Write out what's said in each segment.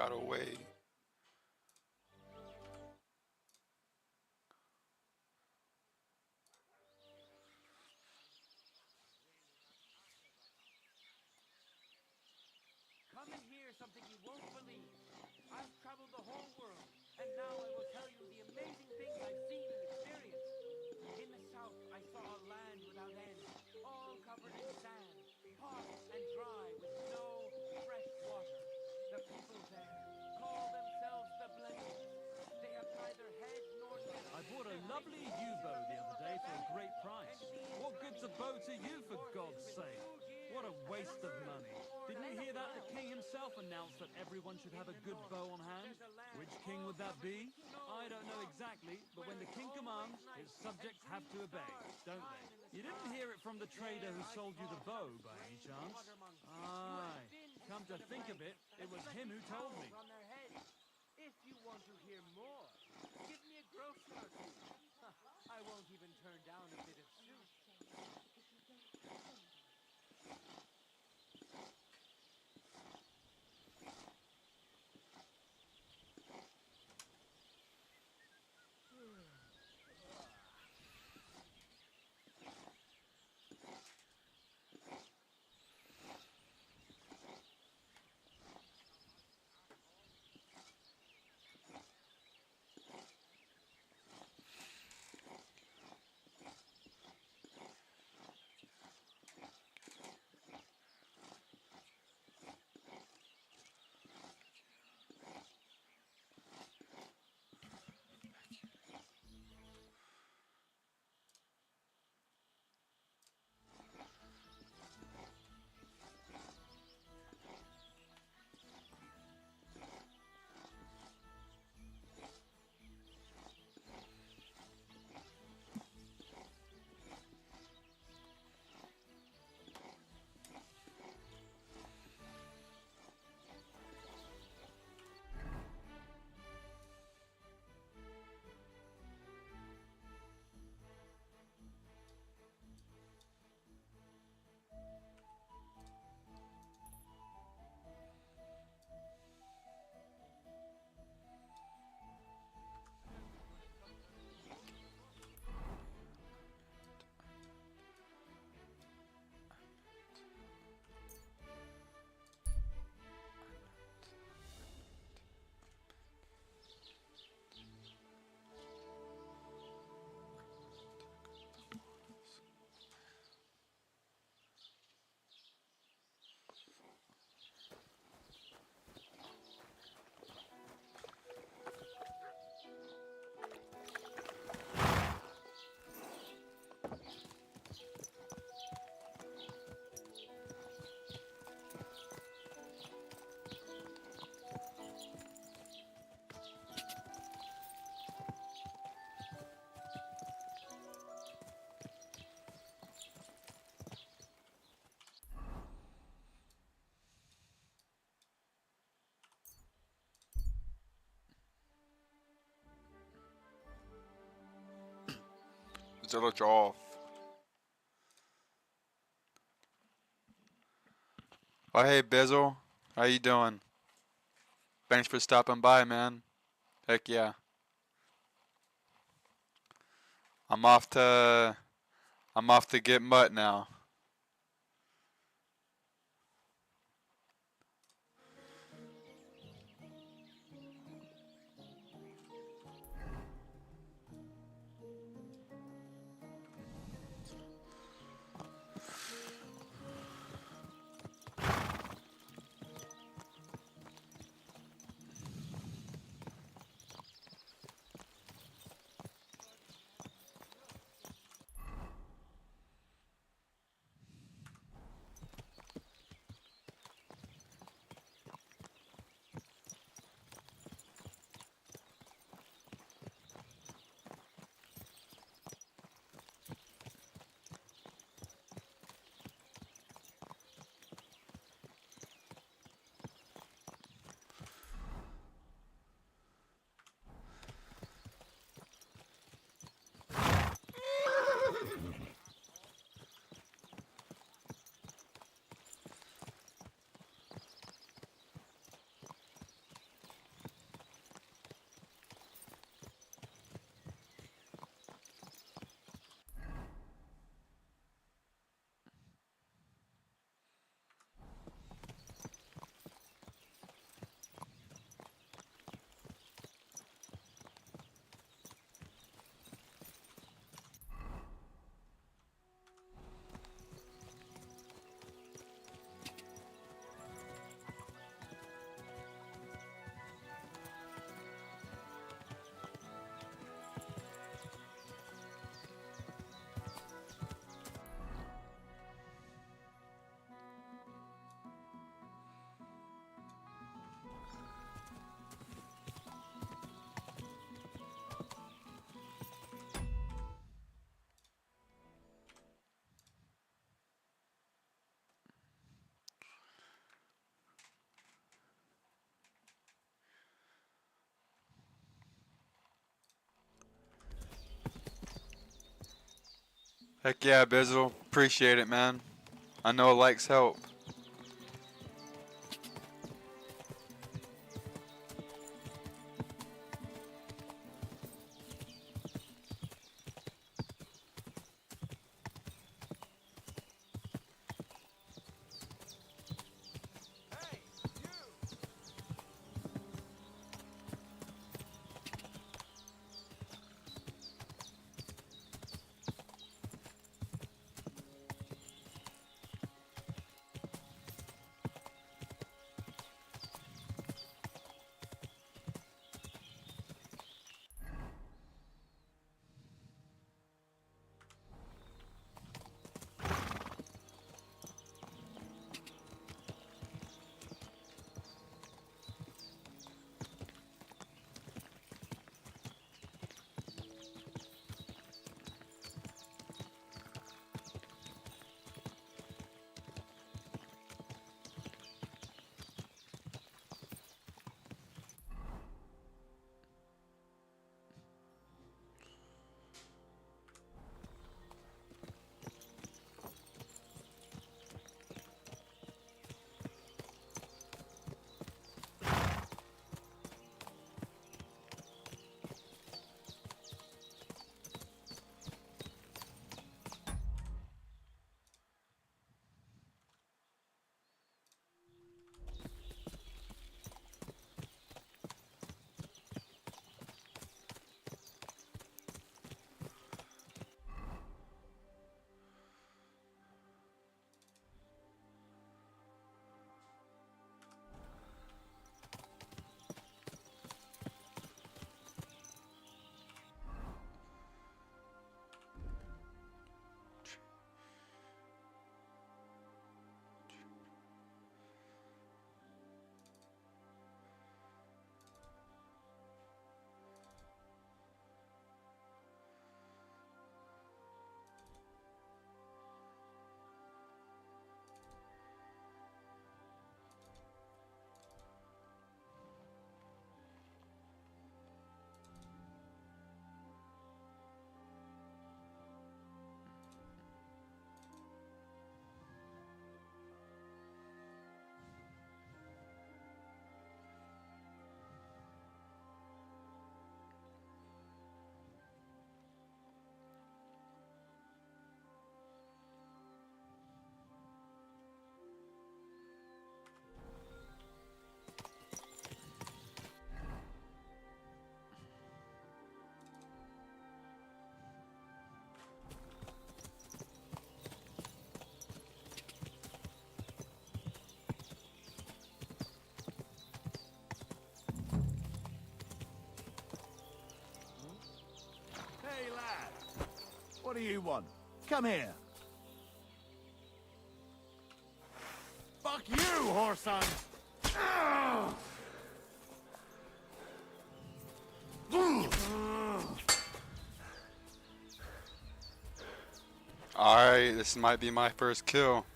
got away. Come and hear something you won't believe. I've traveled the whole world, and now I will tell you the amazing things I've seen and experienced. In the south, I saw a land without end, all covered in sand, hot and dry with no fresh water. The people there call themselves the Blenders. They have neither head nor neck. I bought a lovely U-bow the other day for a great price. What good's a bow to you, for God's sake? What a waste of money. Didn't you hear that? The king himself announced that everyone should have a good bow on hand. Which king would that be? I don't know exactly, but when the king commands, his subjects have to obey, don't they? You didn't hear it from the trader who sold you the bow, by any chance? Aye, come to think of it, it was him who told me. If you want to hear more, give me a groschen or two. I won't even turn down a bit of soup. Zilch off. Oh hey Bizzle, how you doing? Thanks for stopping by, man. Heck yeah. I'm off to get Mutt now. Heck yeah, Bizzle. Appreciate it, man. I know likes help. Hey, you! Hey, lad. What do you want? Come here. Fuck you, whoreson! Alright, this might be my first kill.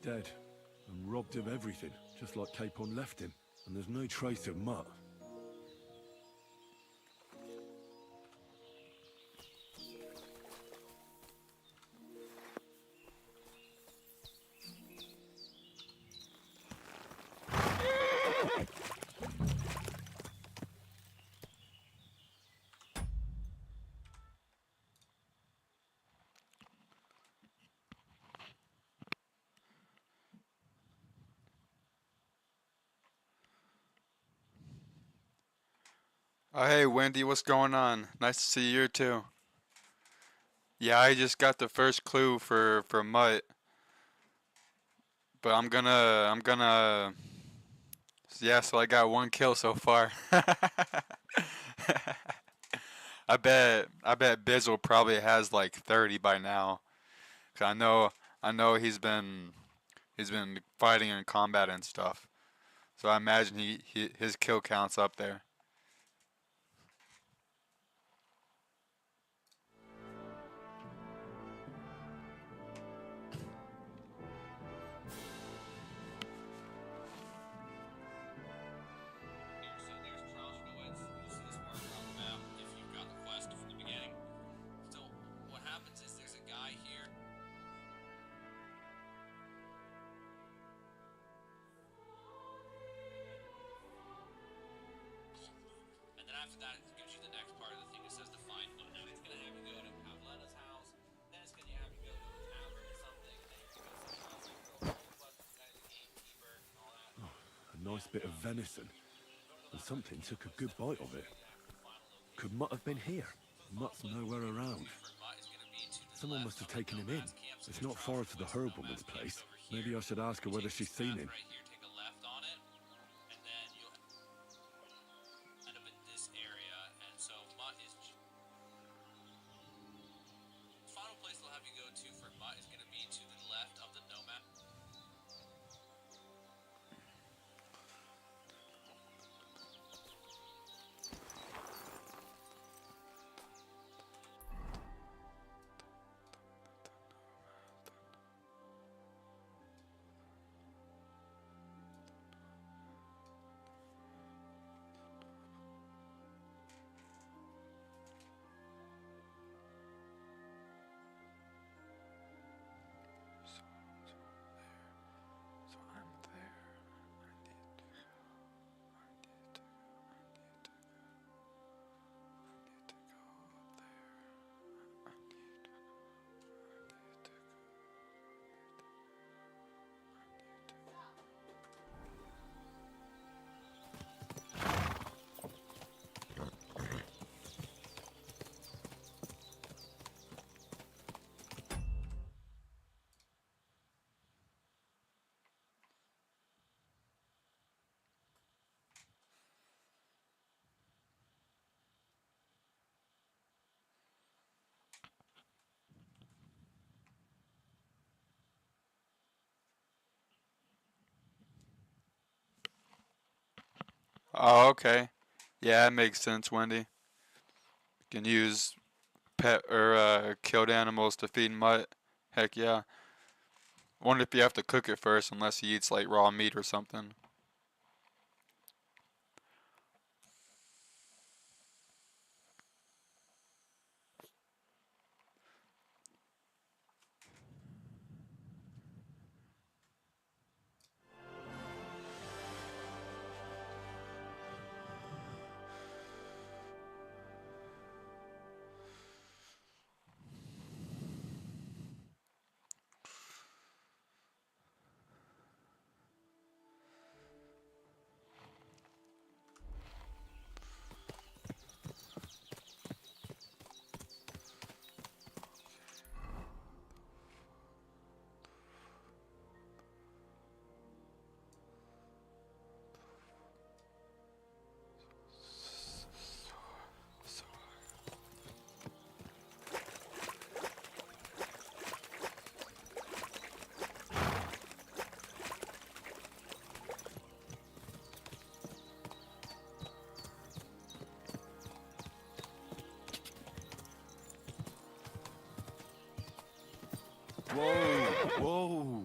Dead, and robbed of everything, just like Capon left him. And there's no trace of Mutt. Oh hey Wendy, what's going on? Nice to see you too. Yeah, I just got the first clue for Mutt. But yeah, so I got one kill so far. I bet Bizzle probably has like 30 by now. 'Cause I know he's been fighting in combat and stuff. So I imagine his kill count's up there. So there's Trauschnowitz. You see this marker on the map if you've got the quest from the beginning. So what happens is there's a guy here. And then after that, it gives you the next part of the thing. It says the find button. And it's going to have you go to Pavlena's house. Then it's going to have you go to a tavern or something. And then you're going to go somewhere else. You go all the quests with the guy, the gamekeeper, and all that. A nice bit of venison. And something took a good bite of it. Could Mutt have been here? Mutt's nowhere around. Someone must have taken him in. It's not far to the herb woman's place. Maybe I should ask her whether she's seen him. Right here, take a left on it, and then you'll end up in this area. And so Mutt is. The final place they'll have you go to for Mutt is going to be to the left of the nomad. So I'm there. Oh, okay. Yeah, it makes sense, Wendy. You can use pet or killed animals to feed Mutt. Heck yeah. Wonder if you have to cook it first, unless he eats like raw meat or something. Whoa! Whoa!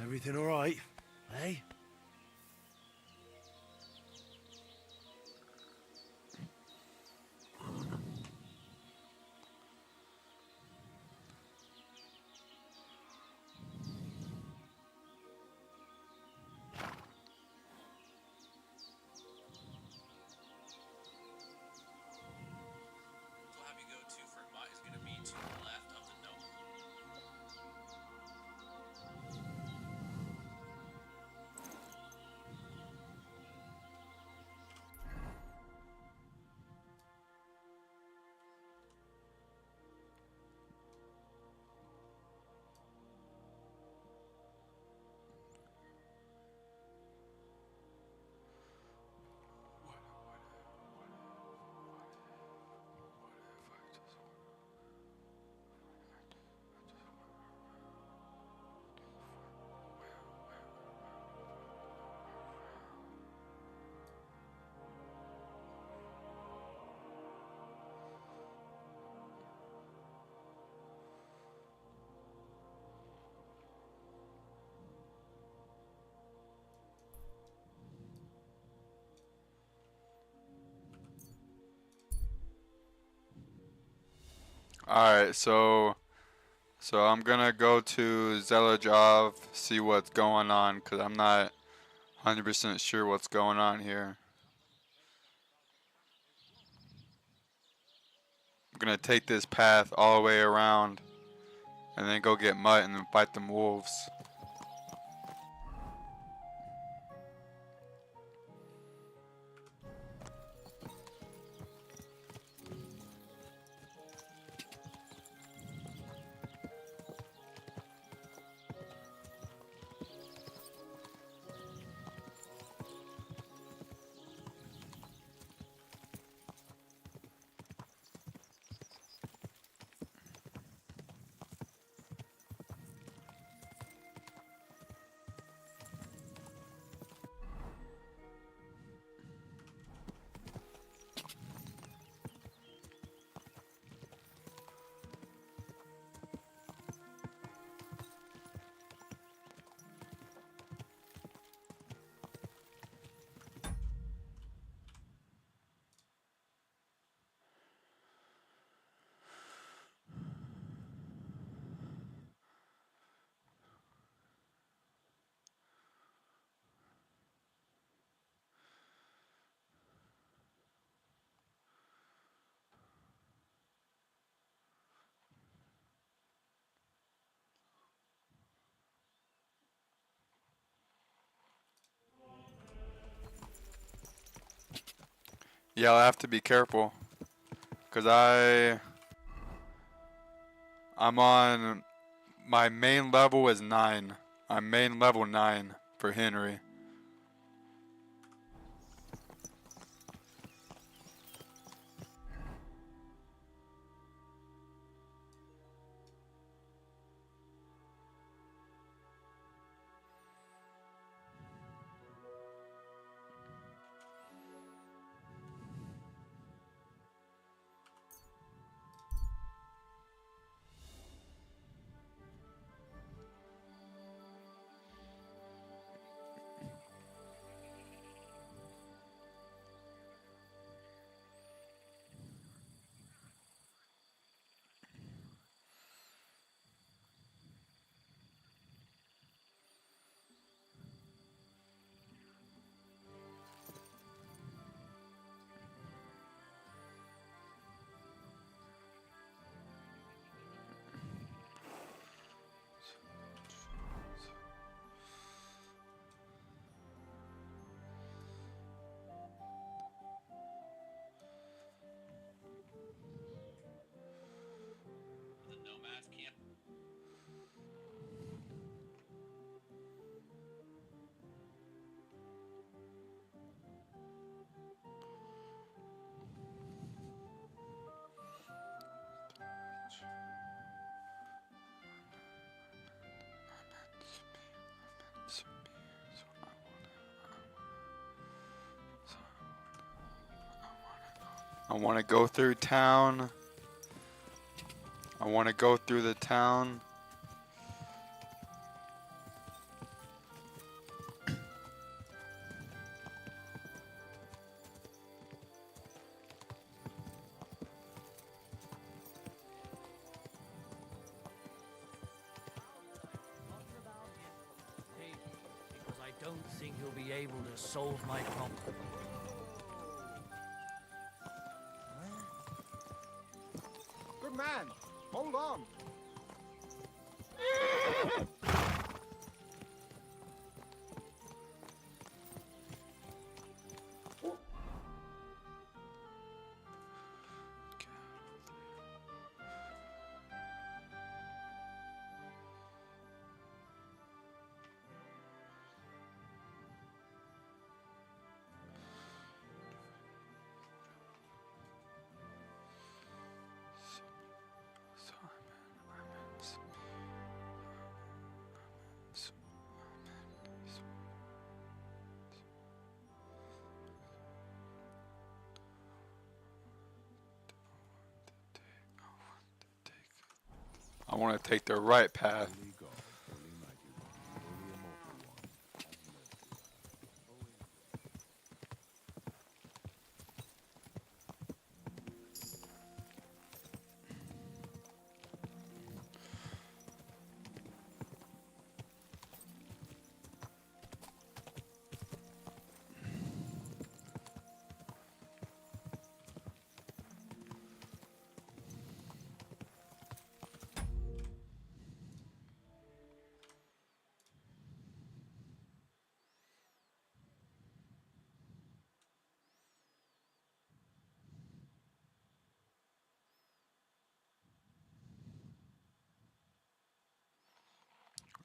Everything all right? Hey? Alright, so I'm gonna go to Zelajov, see what's going on, because I'm not 100% sure what's going on here. I'm gonna take this path all the way around and then go get Mutt and then fight them wolves. Yeah, I'll have to be careful, because I'm on, my main level is 9. I'm main level 9 for Henry. The nomads camp. I want to go through town. I want to go through the town. Because I don't think he'll be able to solve my problem. Good man. Hold on. I want to take the right path. Holy God, holy magic, holy immortal one, have mercy.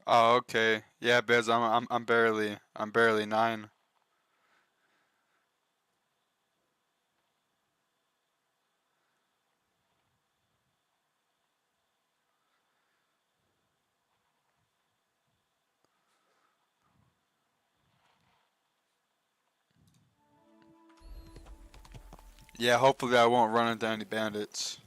Oh, okay. Yeah, Biz, I'm barely 9. Yeah, hopefully I won't run into any bandits.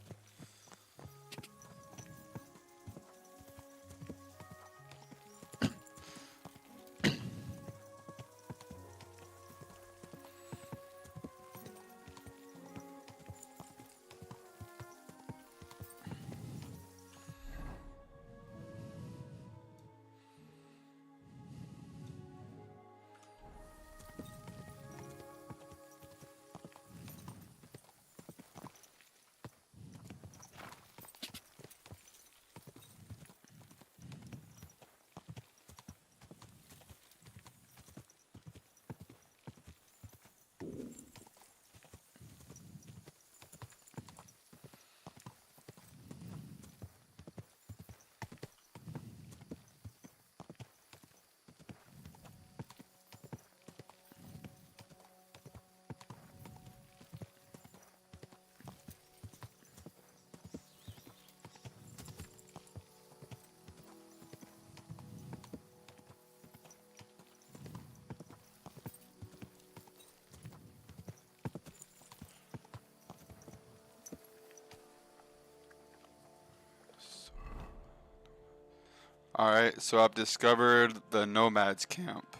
Alright, so I've discovered the nomads camp.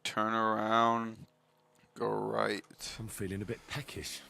Turn around, go right. I'm feeling a bit peckish.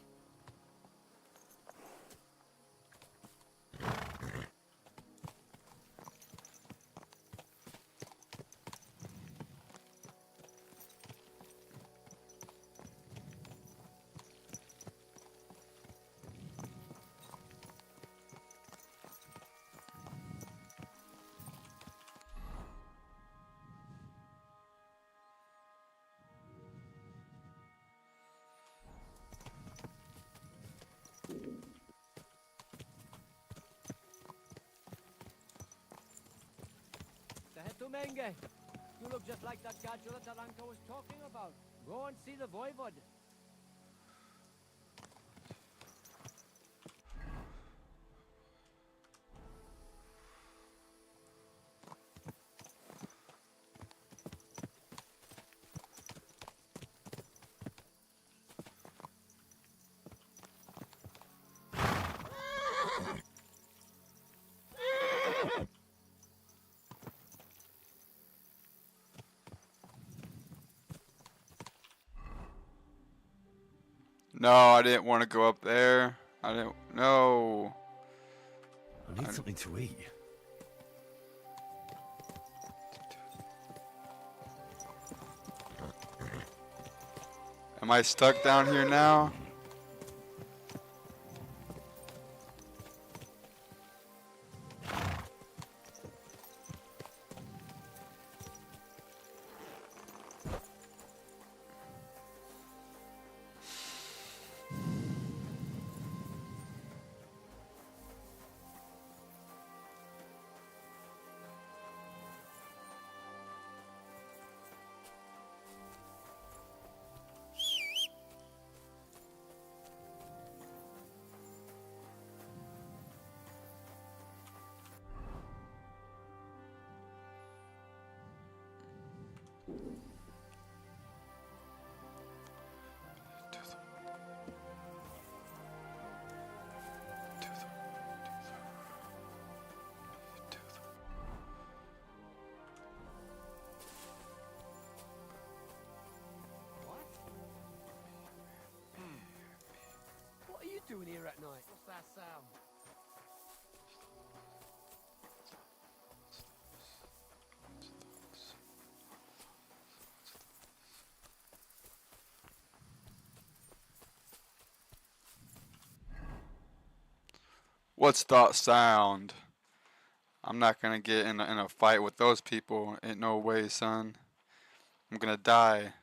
Menge. You look just like that gadget that Taranka was talking about. Go and see the voivod. No, I didn't want to go up there. I didn't. No. I need something to eat. Am I stuck down here now? What are you doing here at night? What's that sound? What's that sound? I'm not gonna get in a fight with those people. Ain't no way, son. I'm gonna die.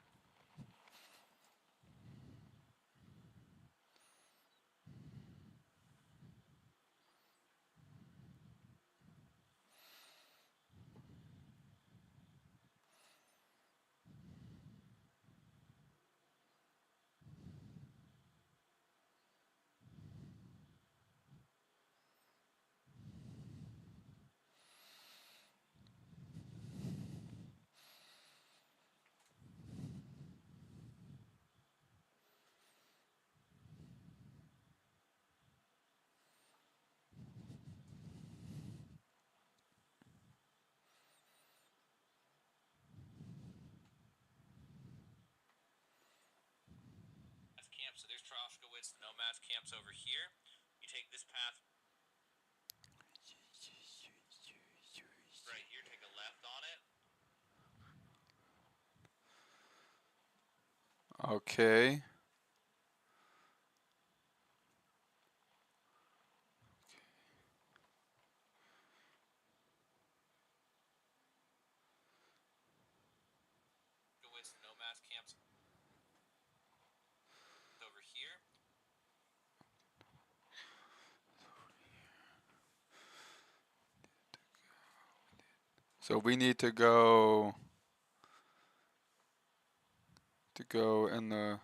Camp. So there's Troshkowitz, the Nomads camps over here. You take this path right here, take a left on it. Okay. Troshkowitz, the Nomads camps over here. So we need to go in the.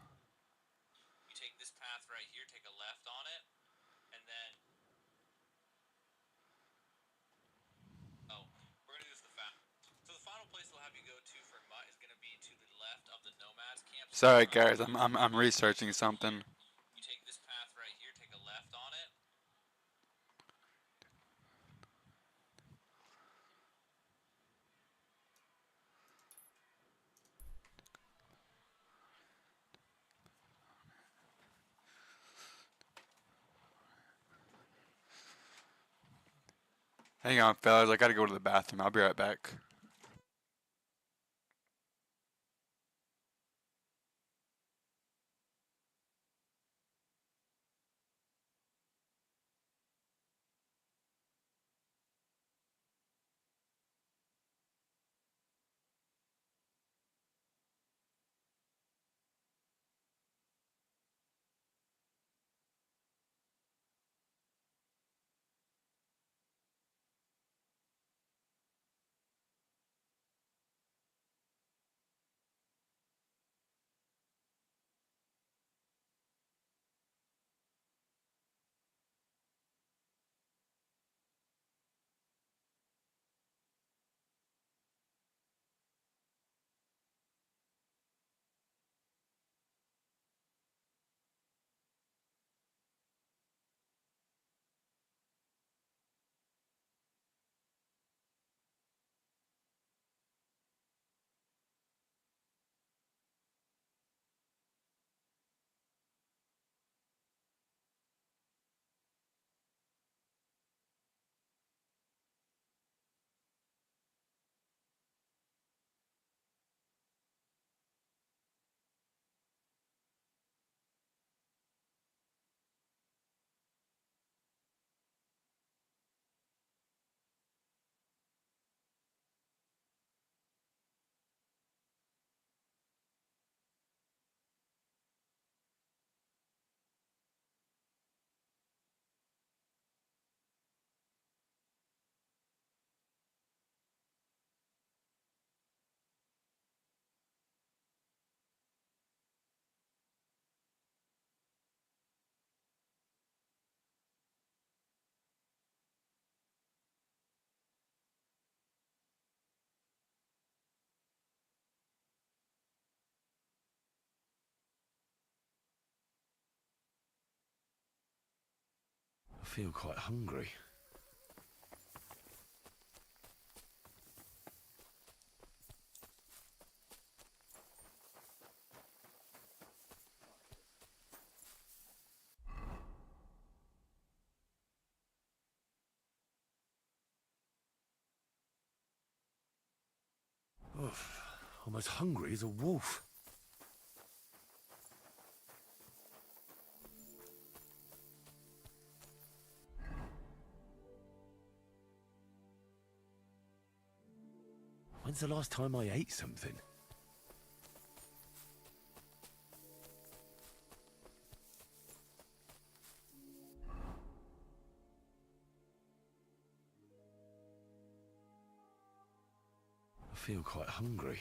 You take this path right here, take a left on it, and then we're gonna do this the fast. So the final place they'll have you go to for Mutt is gonna be to the left of the Nomads camp. So Sorry, guys. I'm researching something. you take this path right here, take a left on it. Hang on, fellas. I gotta go to the bathroom. I'll be right back. I feel quite hungry. Oof, I'm as hungry as a wolf. When's the last time I ate something? I feel quite hungry.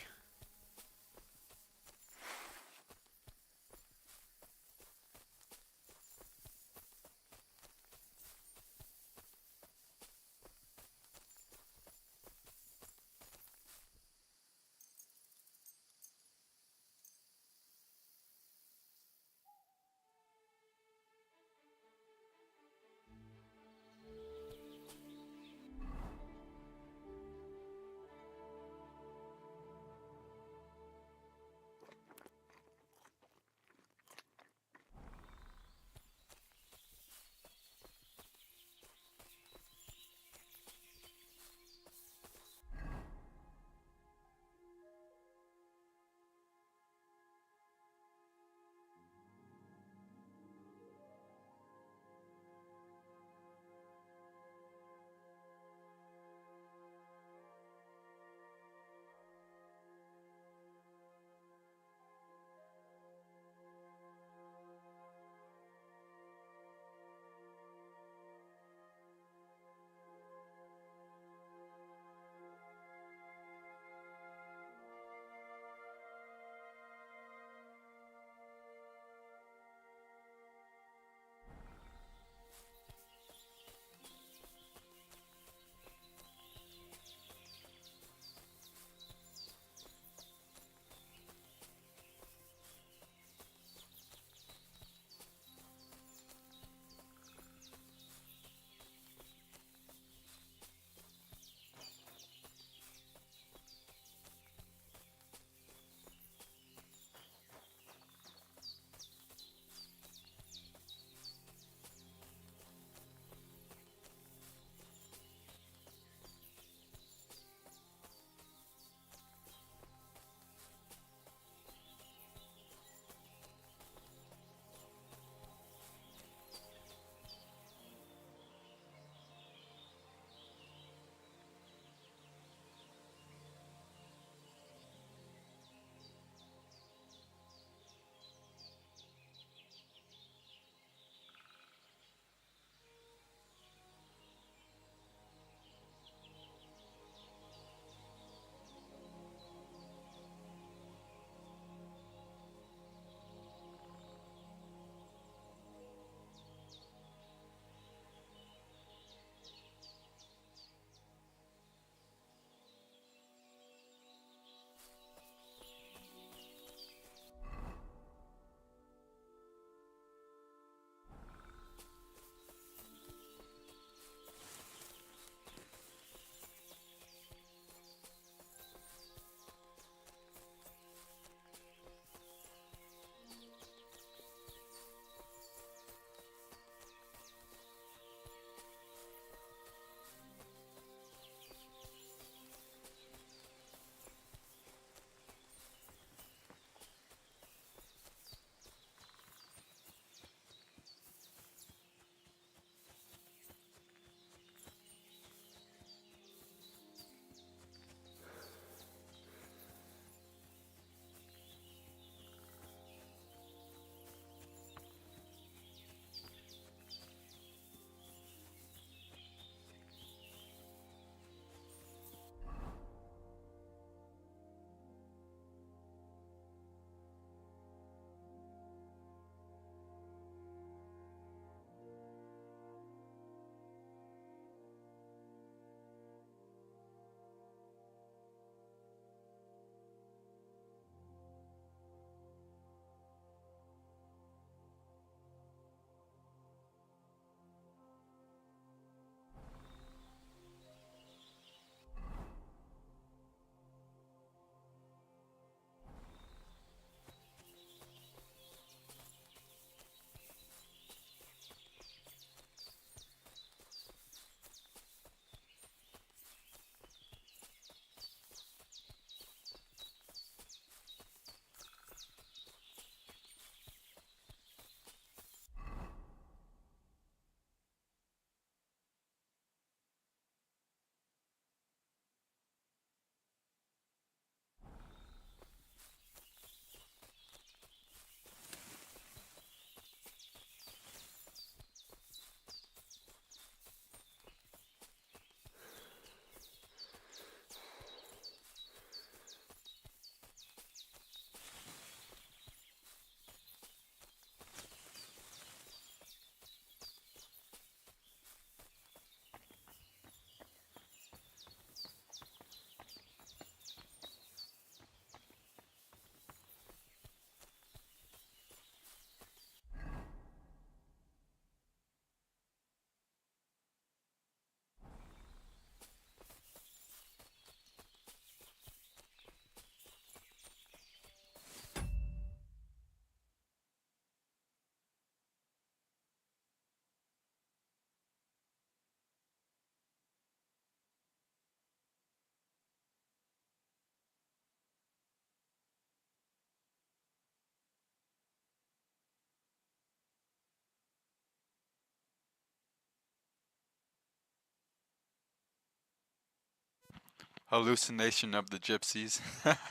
Hallucination of the gypsies. Here.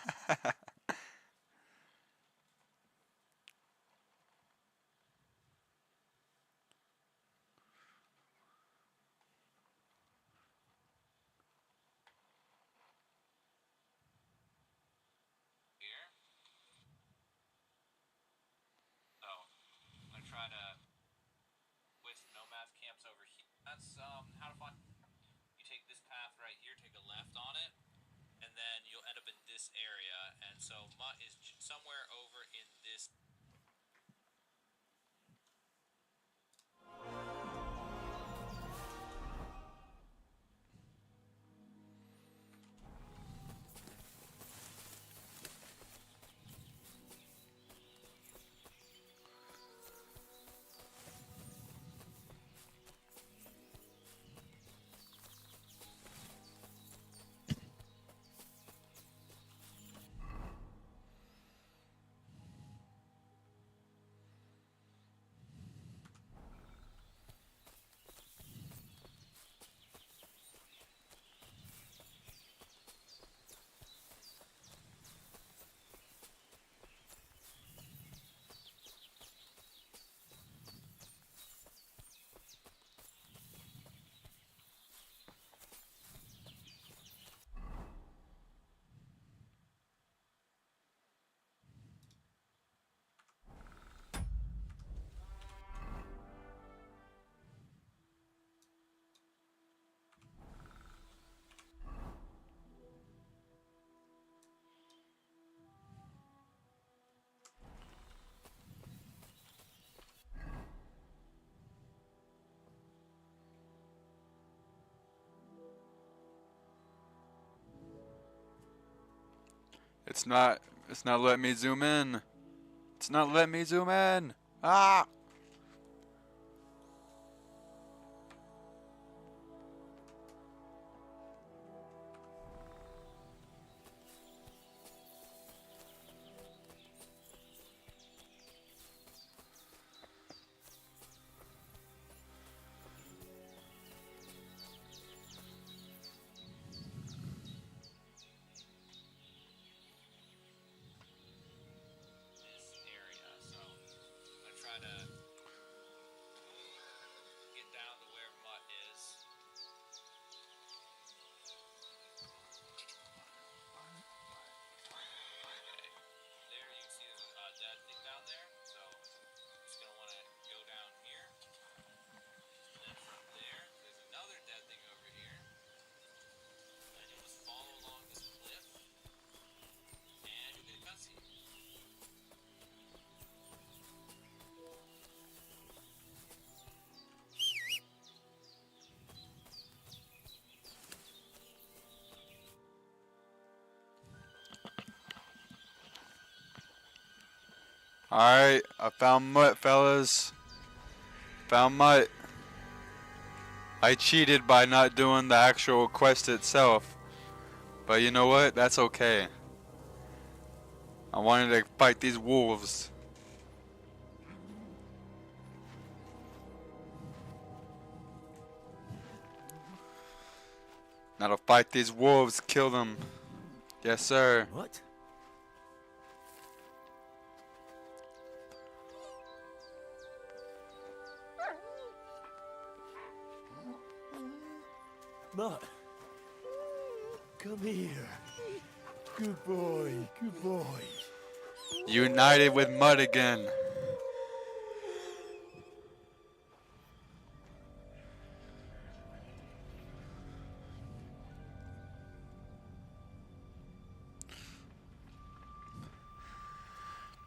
So I'm gonna try to with nomad camps over here. That's how to find. You take this path right here, take a left on it, and then you'll end up in this area. And so Mutt is somewhere over in this. It's not. It's not letting me zoom in. It's not letting me zoom in. Ah! This area. So I'm gonna try to get down to where Mutt is. Okay. There you can see there's a dead thing down there. So I'm just gonna want to go down here. And then from there, there's another dead thing over here. And you'll just follow along this cliff. And you'll get a cutscene. Alright, I found Mutt, fellas. Found Mutt. I cheated by not doing the actual quest itself. But you know what? That's okay. I wanted to fight these wolves. Now to fight these wolves, kill them. Yes, sir. What? Mutt. Come here. Good boy, good boy. United with Mutt again.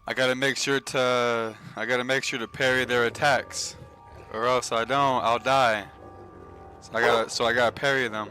I gotta make sure to parry their attacks, or else I don't, I'll die. So I gotta parry them.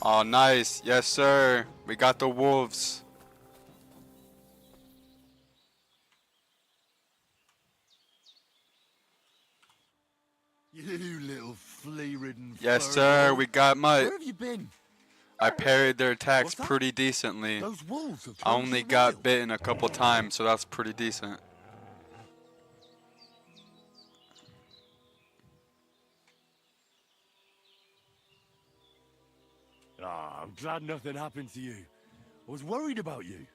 Oh, nice. Yes, sir. We got the wolves. You little flea-ridden Yes, fur sir. ball. We got Mutt. Where have you been? I parried their attacks What's that? pretty decently. Those wolves have I turned only you got wild. bitten a couple times, so that's pretty decent. Ah, I'm glad nothing happened to you. I was worried about you.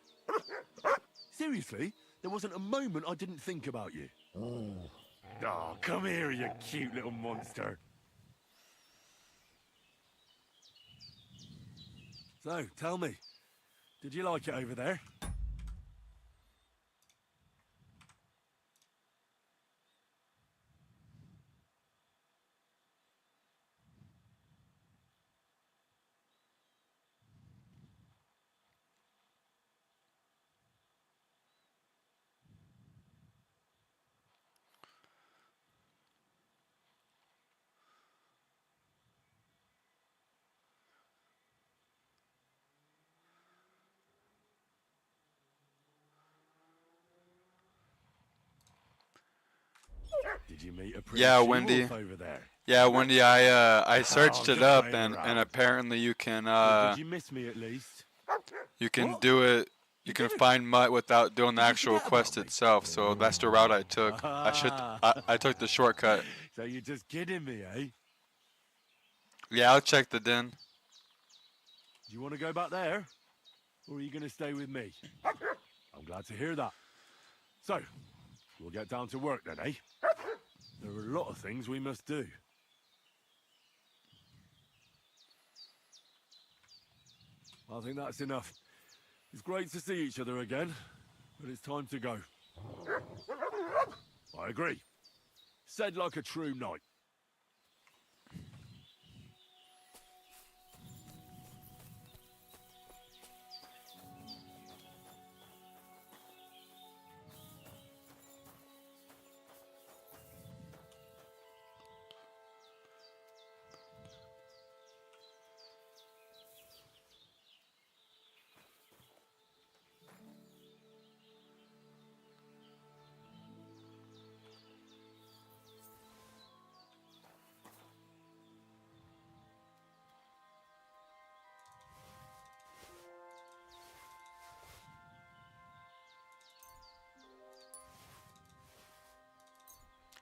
Seriously, there wasn't a moment I didn't think about you. Oh, come here, you cute little monster. So, tell me, did you like it over there? Did you meet a pretty Yeah, she-wolf Wendy. over there? Yeah, Wendy, I searched I'm it just up playing and around. apparently you Well, did you miss me at least? What? do it. You You can didn't? find Mutt without doing the Did you actual forget quest about me? itself, so that's the route I took. Ah. I took the shortcut. So you're just kidding me, eh? Yeah, I'll check the den. Do you want to go back there? Or are you going to stay with me? I'm glad to hear that. So, we'll get down to work then, eh? There are a lot of things we must do. I think that's enough. It's great to see each other again, but it's time to go. I agree. Said like a true knight.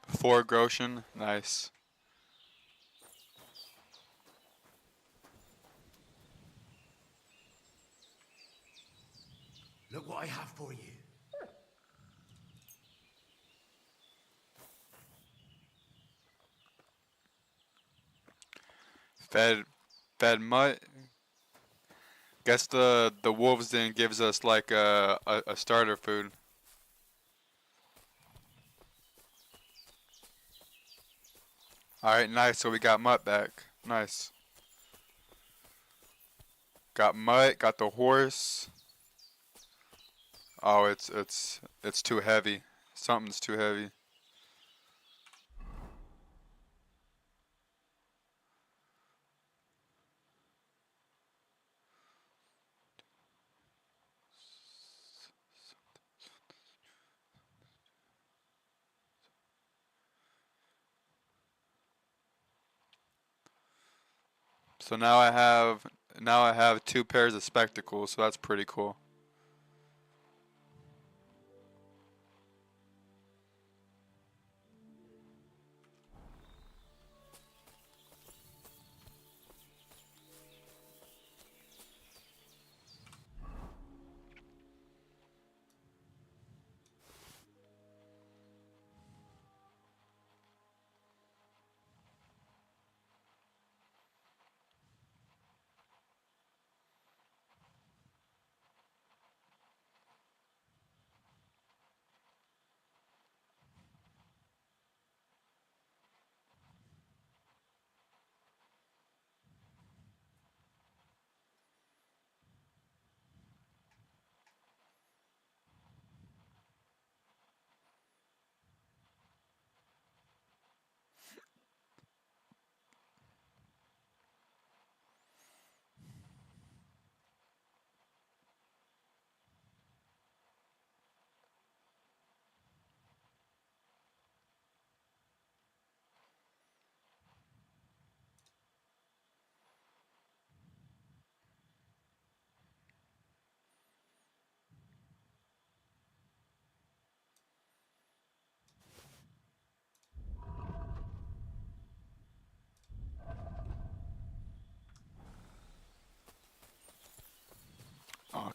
Four Groshen. Nice. Look what I have for you. Fed Mutt. Guess the wolves den gives us like a starter food. Alright, nice. So we got Mutt back. Nice. Got Mutt, got the horse. Oh, it's too heavy. Something's too heavy. So now I have two pairs of spectacles, so that's pretty cool.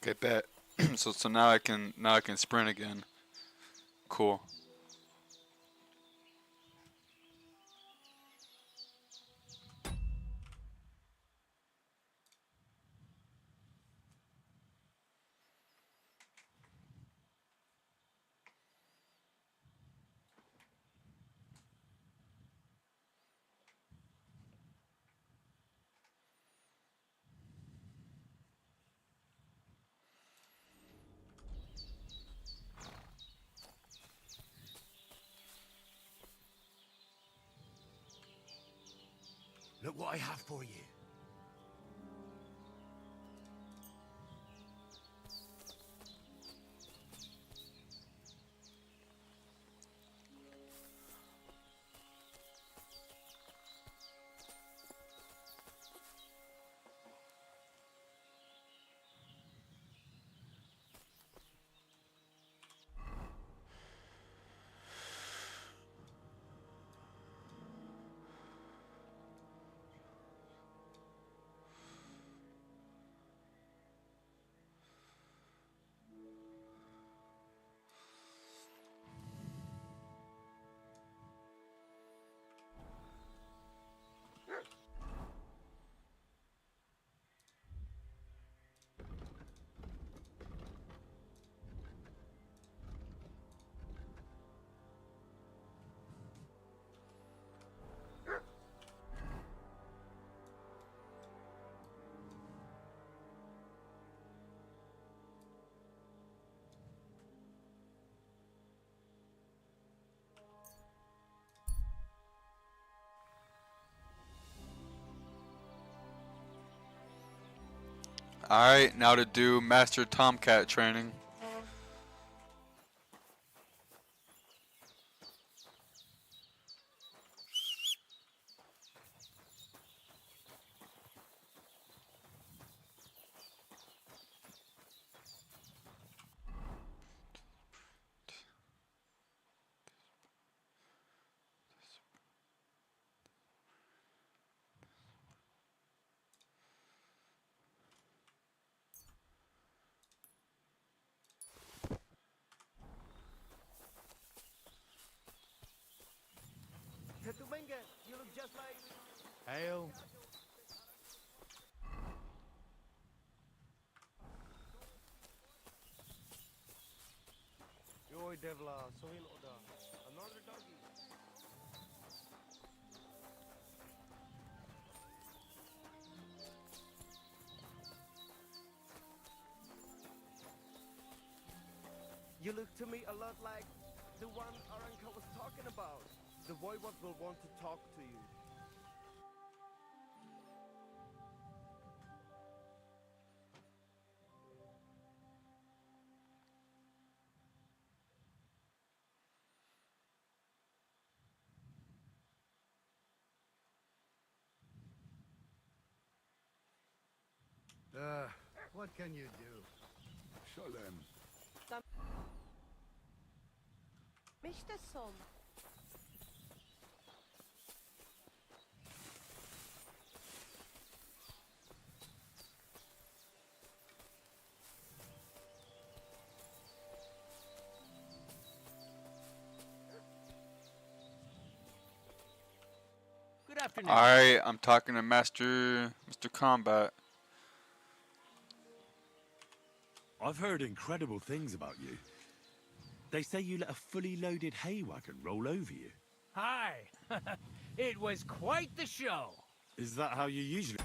Okay, bet. So now I can sprint again. Cool. Look what I have for you. Alright, now to do Master Tomcat training. You look just like... Hail. Yo, Devla, Sohil Oda. Another doggy. You look to me a lot like the one Aranka was talking about. The voivod will want to talk to you. What can you do? Show them. İşte son. Good afternoon. Alright, I'm talking to Mr. Combat. I've heard incredible things about you. They say you let a fully loaded hay wagon roll over you. Hi. It was quite the show. Is that how you usually...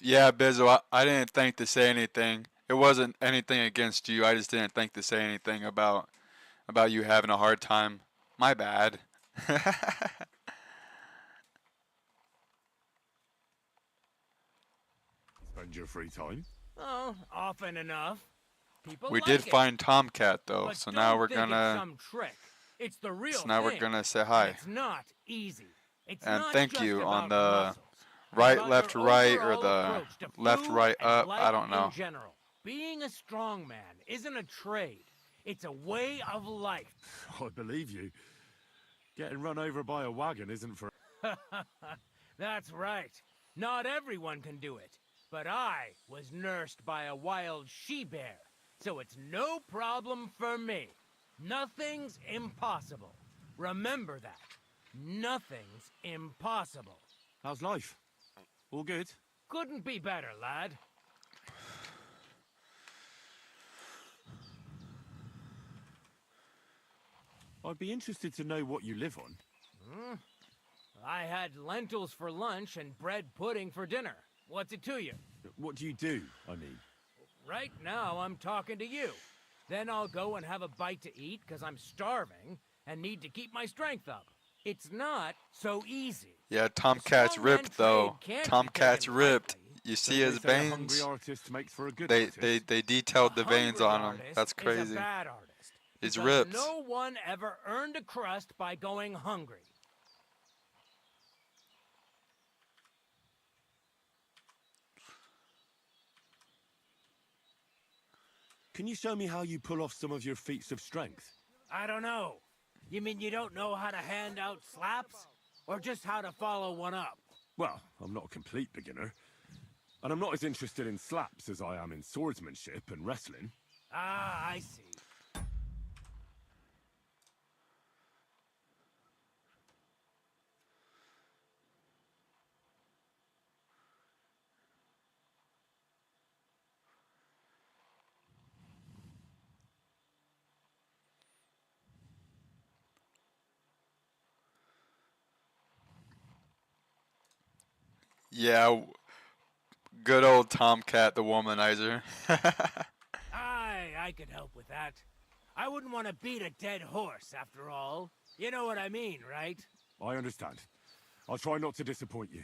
Yeah, Bizzo, I didn't think to say anything. It wasn't anything against you. I just didn't think to say anything about you having a hard time. My bad. Spend your free time? Oh, often enough. People We like did it. find Tomcat though, But so don't now we're think it's gonna some trick. It's the real so now we're thing. gonna say And hi. it's not easy. It's And not thank just you on about the muscles. It's right, about left, your right, or overall the approach to left, food right, and up. life I don't know. in general. Being a strongman isn't a trade. It's a way of life. I believe you. Getting run over by a wagon isn't for... That's right. Not everyone can do it. But I was nursed by a wild she-bear, so it's no problem for me. Nothing's impossible. Remember that. Nothing's impossible. How's life? All good? Couldn't be better, lad. I'd be interested to know what you live on. I had lentils for lunch and bread pudding for dinner. What's it to you? What do you do, I mean? Right now, I'm talking to you. Then I'll go and have a bite to eat because I'm starving and need to keep my strength up. It's not so easy. Yeah, Tomcat's ripped though. Trade can't be Tomcat's taken ripped. lightly. You So see they his say a hungry veins? artist makes for a good They artist. they detailed the A veins hungry on him. artist That's is a crazy. bad artist. He's Because ripped. No one ever earned a crust by going hungry. Can you show me how you pull off some of your feats of strength? I don't know. You mean you don't know how to hand out slaps? Or just how to follow one up? Well, I'm not a complete beginner. And I'm not as interested in slaps as I am in swordsmanship and wrestling. Ah, I see. Yeah, good old Tomcat, the womanizer. I could help with that. I wouldn't want to beat a dead horse, after all. You know what I mean, right? I understand. I'll try not to disappoint you.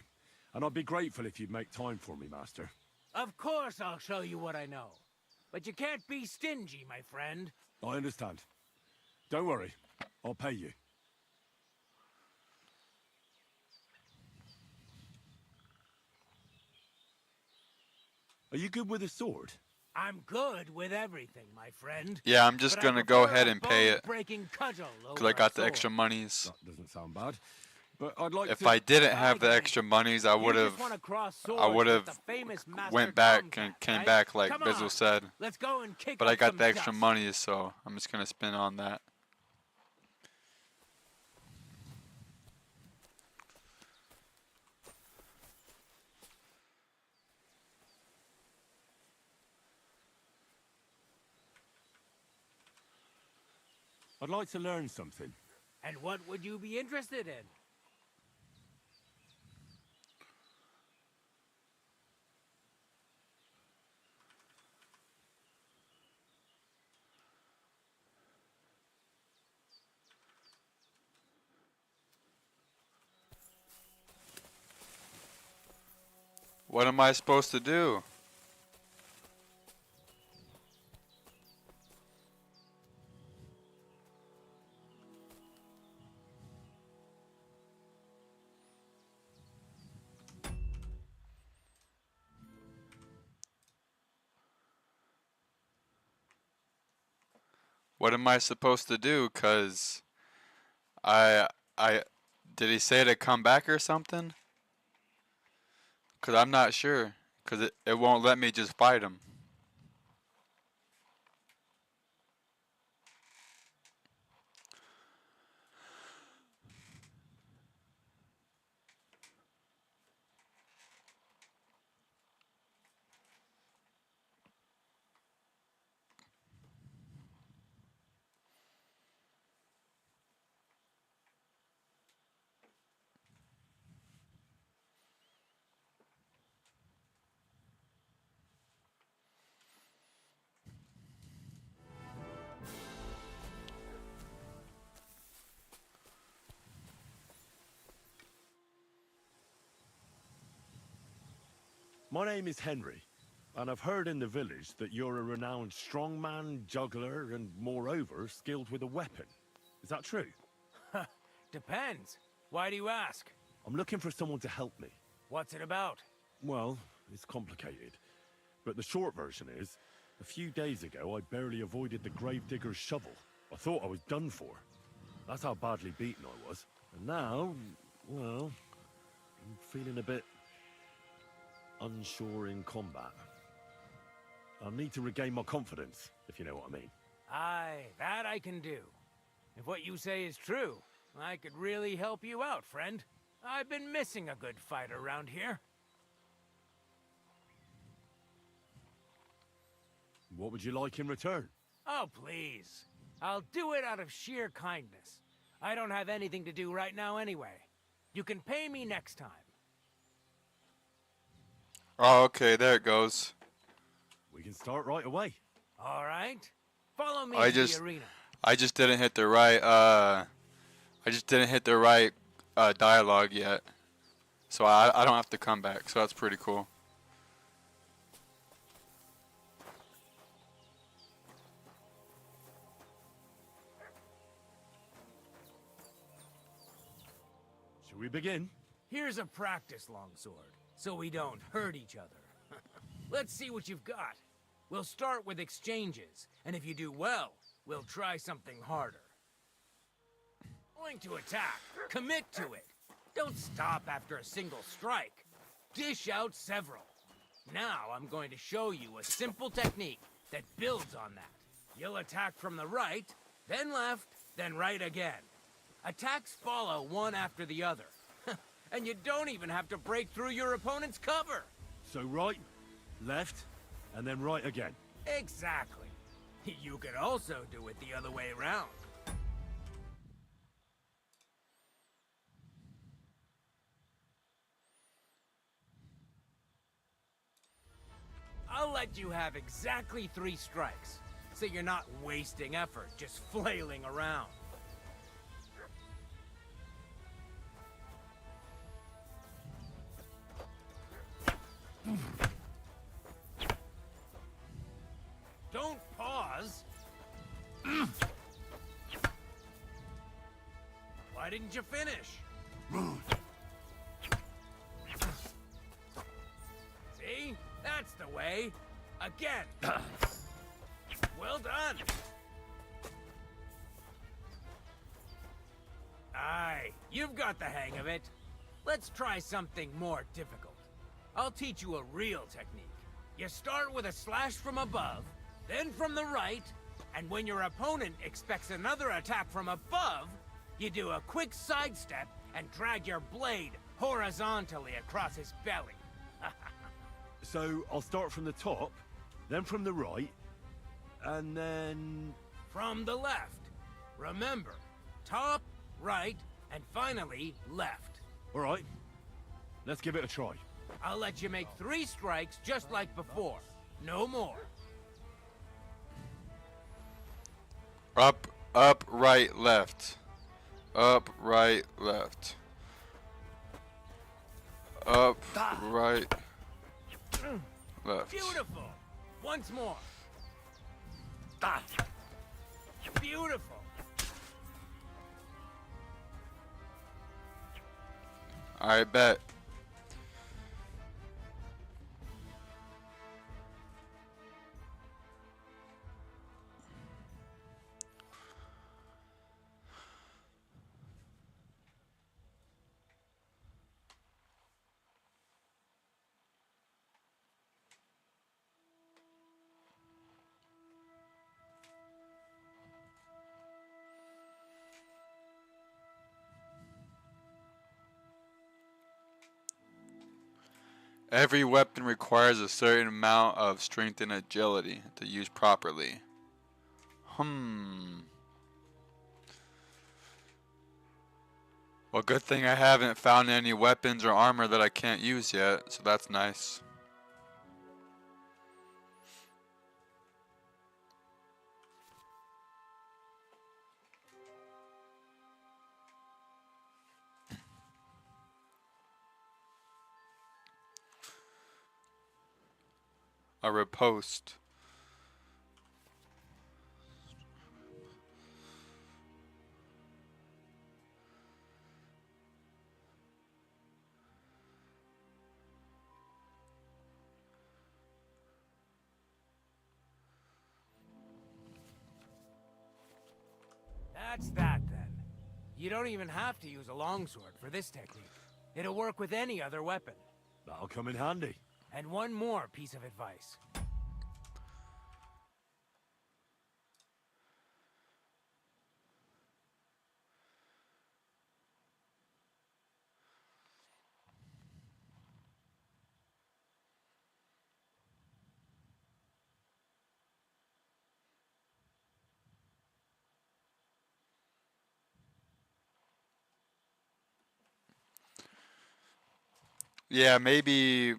And I'd be grateful if you'd make time for me, Master. Of course I'll show you what I know. But you can't be stingy, my friend. I understand. Don't worry. I'll pay you. Are you good with a sword? I'm good with everything, my friend. Yeah, I'm just But I gonna go prefer ahead a and pay it bone-breaking cudgel because I over got a the extra sword. monies. That doesn't sound bad. But I'd like If to... I didn't have the I extra monies, I You would just have wanna cross I swords would with have the famous Master went back Tomcat, and came right? back like Come Bizzle on, said. Let's go and kick But I up got some the extra dust. money, so I'm just gonna spend on that. I'd like to learn something. And what would you be interested in? What am I supposed to do? What am I supposed to do? 'Cause I did he say to come back or something? 'Cause I'm not sure. 'Cause it won't let me just fight him. My name is Henry, and I've heard in the village that you're a renowned strongman, juggler, and moreover, skilled with a weapon. Is that true? Depends. Why do you ask? I'm looking for someone to help me. What's it about? Well, it's complicated. But the short version is, a few days ago I barely avoided the gravedigger's shovel. I thought I was done for. That's how badly beaten I was. And now, well, I'm feeling a bit unsure in combat. I'll need to regain my confidence, if you know what I mean. Aye, that I can do. If what you say is true, I could really help you out, friend. I've been missing a good fighter around here. What would you like in return? Oh, please. I'll do it out of sheer kindness. I don't have anything to do right now anyway. You can pay me next time. Oh, okay, there it goes. We can start right away. All right. Follow me I to just- the arena. I just didn't hit the right dialogue yet. So I don't have to come back, so that's pretty cool. Shall we begin? Here's a practice longsword, so we don't hurt each other. Let's see what you've got. We'll start with exchanges, and if you do well, we'll try something harder. Going to attack. Commit to it. Don't stop after a single strike. Dish out several. Now I'm going to show you a simple technique that builds on that. You'll attack from the right, then left, then right again. Attacks follow one after the other. And you don't even have to break through your opponent's cover. So right, left, and then right again. Exactly. You could also do it the other way around. I'll let you have exactly 3 strikes, so you're not wasting effort just flailing around. Don't pause. Why didn't you finish? See? That's the way. Again. Well done. Aye, you've got the hang of it. Let's try something more difficult. I'll teach you a real technique. You start with a slash from above, then from the right, and when your opponent expects another attack from above, you do a quick sidestep and drag your blade horizontally across his belly. So I'll start from the top, then from the right, and then... From the left. Remember, top, right, and finally, left. All right, let's give it a try. I'll let you make 3 strikes just like before. No more. Up, right, left. Up, right, left. Up, right, left. Beautiful. Once more. Beautiful. I bet. Every weapon requires a certain amount of strength and agility to use properly. Well, good thing I haven't found any weapons or armor that I can't use yet, so that's nice. A riposte. That's that then. You don't even have to use a longsword for this technique. It'll work with any other weapon. That'll come in handy. And one more piece of advice. Yeah, maybe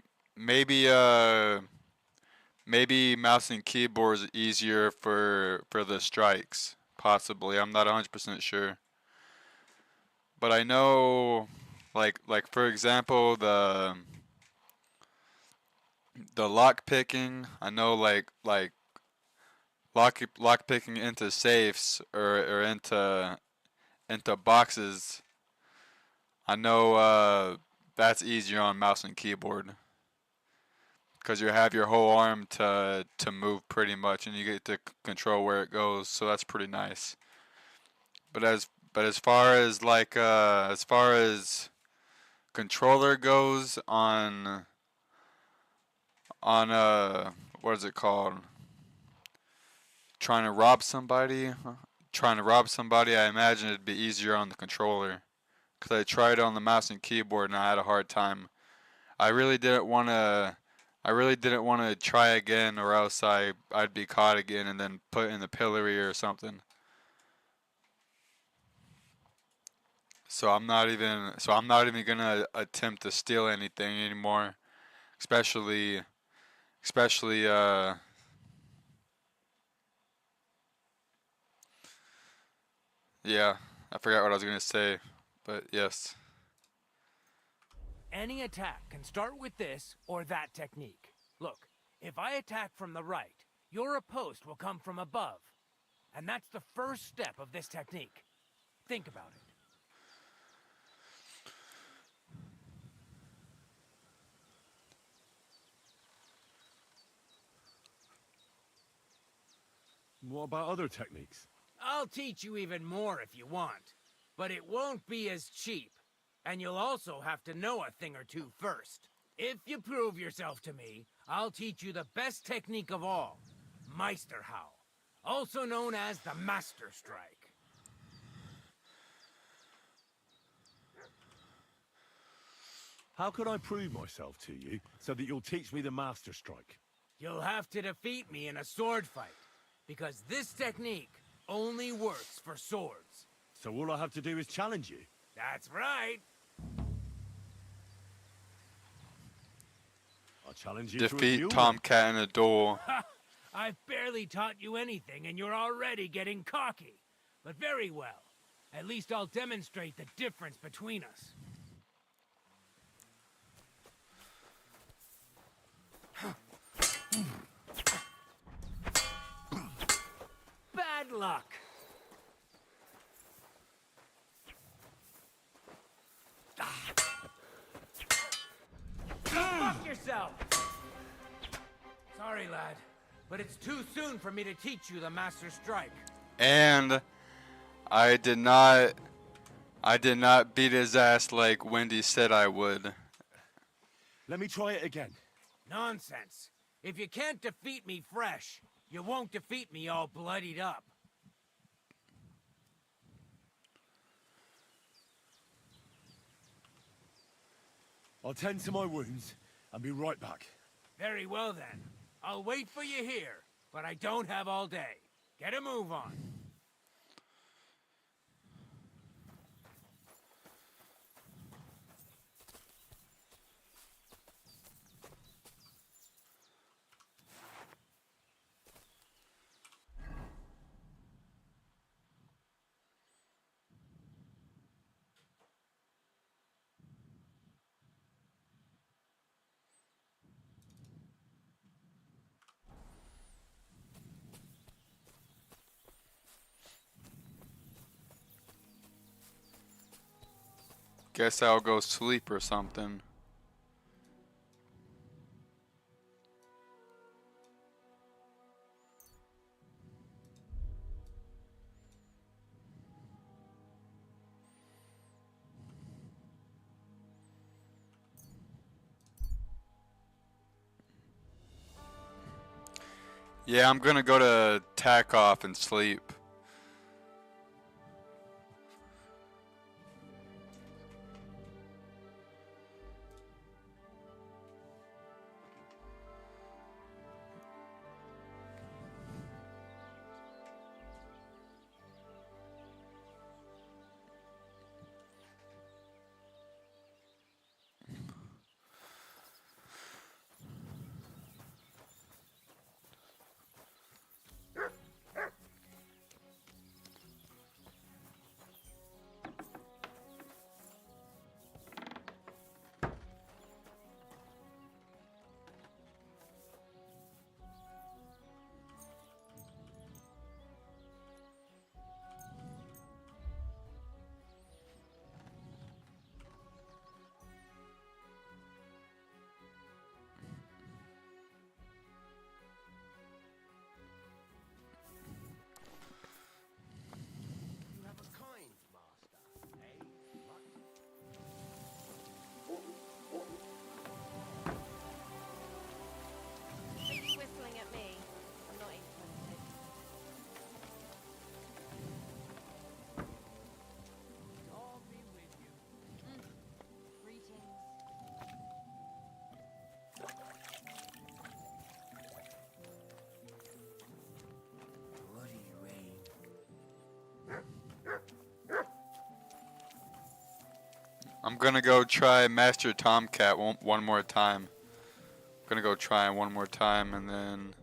mouse and keyboard is easier for the strikes. Possibly, I'm not 100% sure. But I know, like for example, the lock picking. I know like lock picking into safes or into boxes. I know that's easier on mouse and keyboard because you have your whole arm to move pretty much, and you get to control where it goes. So that's pretty nice. But as far as as far as controller goes on what is it called? Trying to rob somebody. Trying to rob somebody. I imagine it'd be easier on the controller. Cause I tried it on the mouse and keyboard and I had a hard time. I really didn't want to. I really didn't want to try again, or else I'd be caught again and then put in the pillory or something. So I'm not even gonna attempt to steal anything anymore. Especially especially yeah, I forgot what I was gonna say, but yes. Any attack can start with this or that technique. Look, if I attack from the right, your riposte will come from above. And that's the first step of this technique. Think about it. What about other techniques? I'll teach you even more if you want. But it won't be as cheap. And you'll also have to know a thing or two first. If you prove yourself to me, I'll teach you the best technique of all. Meisterhau. Also known as the Master Strike. How can I prove myself to you so that you'll teach me the Master Strike? You'll have to defeat me in a sword fight. Because this technique only works for swords. So all I have to do is challenge you? That's right. I'll challenge you to a Defeat duel. Tomcat in a duel. Ha! I've barely taught you anything and you're already getting cocky. But very well. At least I'll demonstrate the difference between us. Bad luck. Fuck yourself! Sorry, lad, but it's too soon for me to teach you the Master Strike. And I did not beat his ass like Wendy said I would. Let me try it again. Nonsense. If you can't defeat me fresh, you won't defeat me all bloodied up. I'll tend to my wounds and be right back. Very well then. I'll wait for you here, but I don't have all day. Get a move on. Guess I'll go sleep or something. Yeah, I'm gonna go to tack off and sleep. You have a kind master, eh, Mutt? Are you whistling at me? I'm not interested. God be with you. Greetings. Bloody rain. I'm gonna go try Master Tomcat one more time. I'm gonna go try it one more time and then.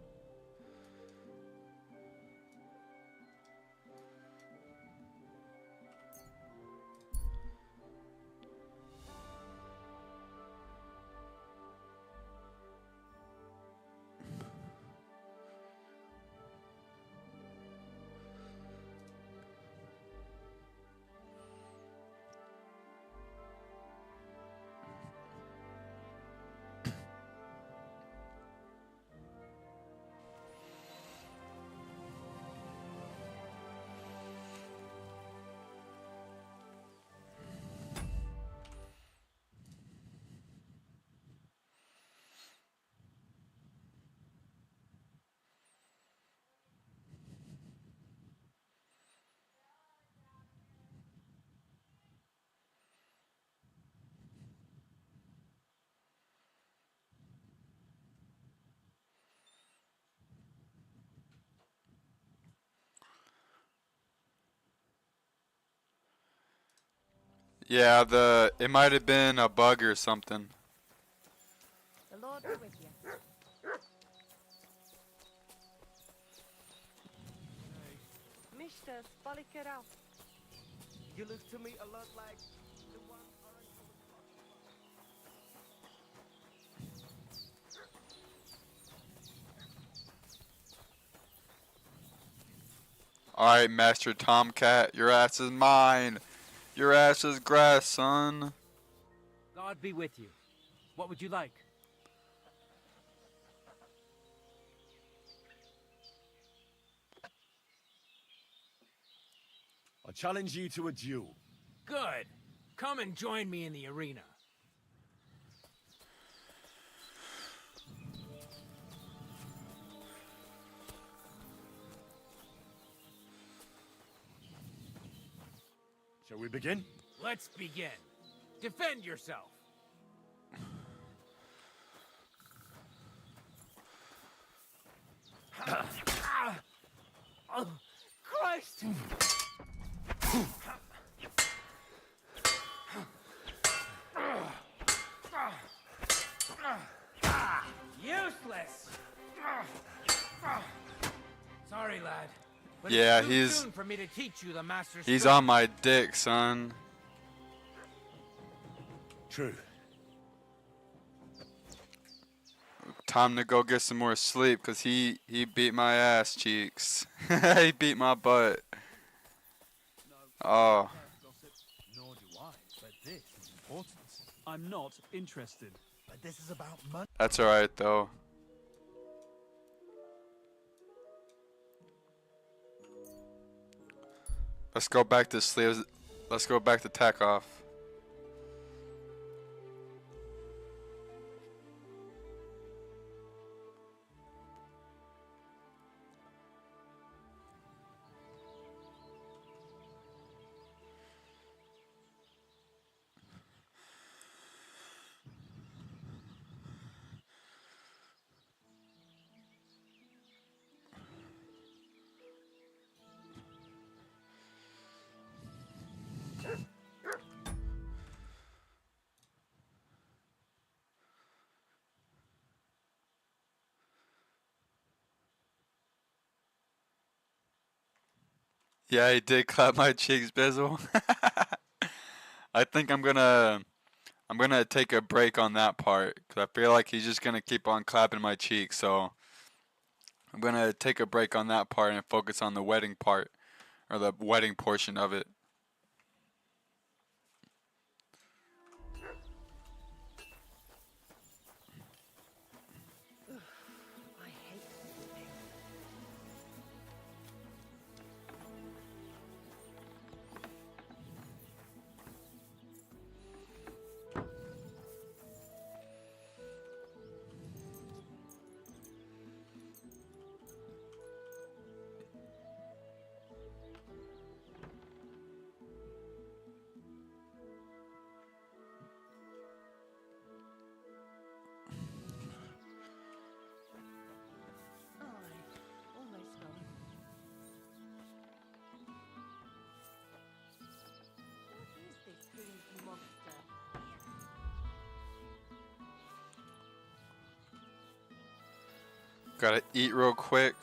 Yeah, it might have been a bug or something. The Lord be with you. Mr. Spolikera. You look to me a lot like the one Oracle was talking about. Alright, Master Tomcat, your ass is mine. Your ass is grass, son. God be with you. What would you like? I challenge you to a duel. Good. Come and join me in the arena. Shall we begin? Let's begin. Defend yourself. Oh, Christ! Useless! Sorry, lad. But Yeah, it's too he's soon for me to teach you the master he's stroke. on my dick, son. True. Time to go get some more sleep, cause he beat my ass cheeks. He beat my butt. Oh, Gossip, nor do I, but this is important. I'm not interested. But this is about money. that's alright though. Let's go back to sleep. Let's go back to tack off. Yeah, he did clap my cheeks, Bizzle. I think I'm gonna take a break on that part because I feel like he's just gonna keep on clapping my cheeks. So I'm gonna take a break on that part and focus on the wedding part or the wedding portion of it. I hate sleeping. Aye, almost gone. What is this pink monster? Gotta eat real quick.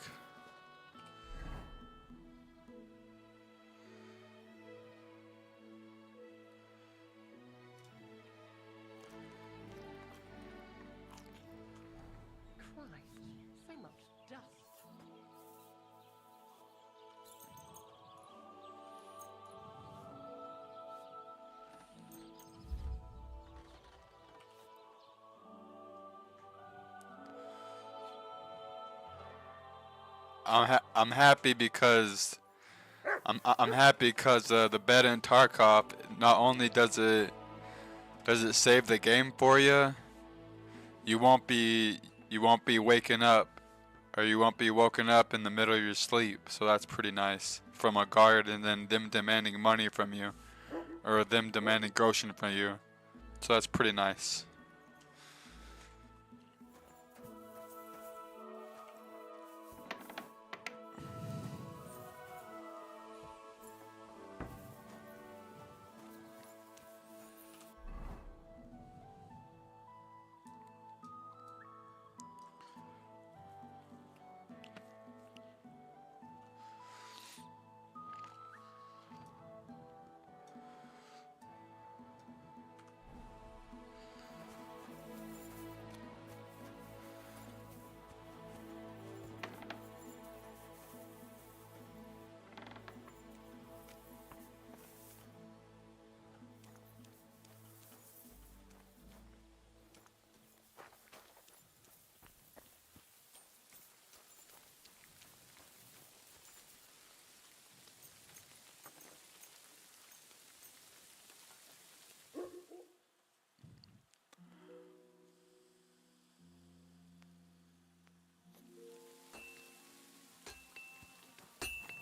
Christ, so much dust. I'm happy because I'm happy because the bed in Tarkov not only does it save the game for you, you won't be you won't be waking up or you won't be woken up in the middle of your sleep. So that's pretty nice from a guard and then them demanding money from you or them demanding groceries from you. So that's pretty nice.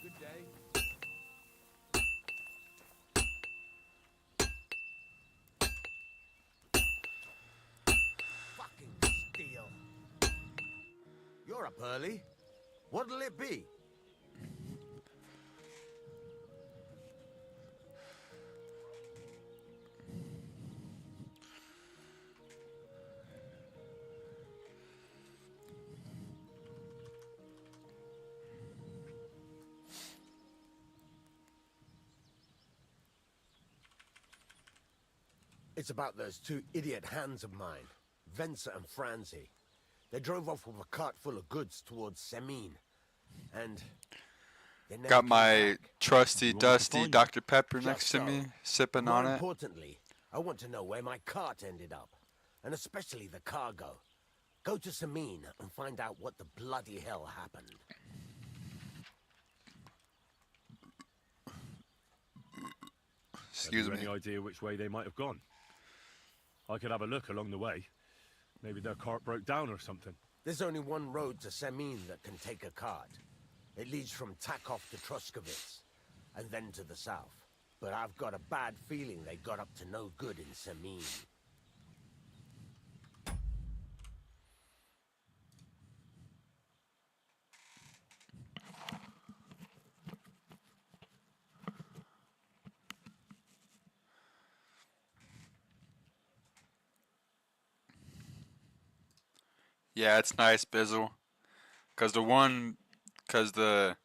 Good day. Fucking steel. You're up early. What'll it be? It's about those two idiot hands of mine, Venser and Franzi. They drove off with a cart full of goods towards Semin. And they never Got came my back. trusty You want me to dusty find Dr. Pepper Just next to so. me, sipping More on it. importantly, I want to know where my cart ended up. And especially the cargo. Go to Semin and find out what the bloody hell happened. Excuse Have me. you any idea which way they might have gone? I could have a look along the way. Maybe their cart broke down or something. There's only one road to Semin that can take a cart. It leads from Takov to Troskovitz, and then to the south. But I've got a bad feeling they got up to no good in Semin. Yeah, it's nice, Bizzle. Cause the one, cause the,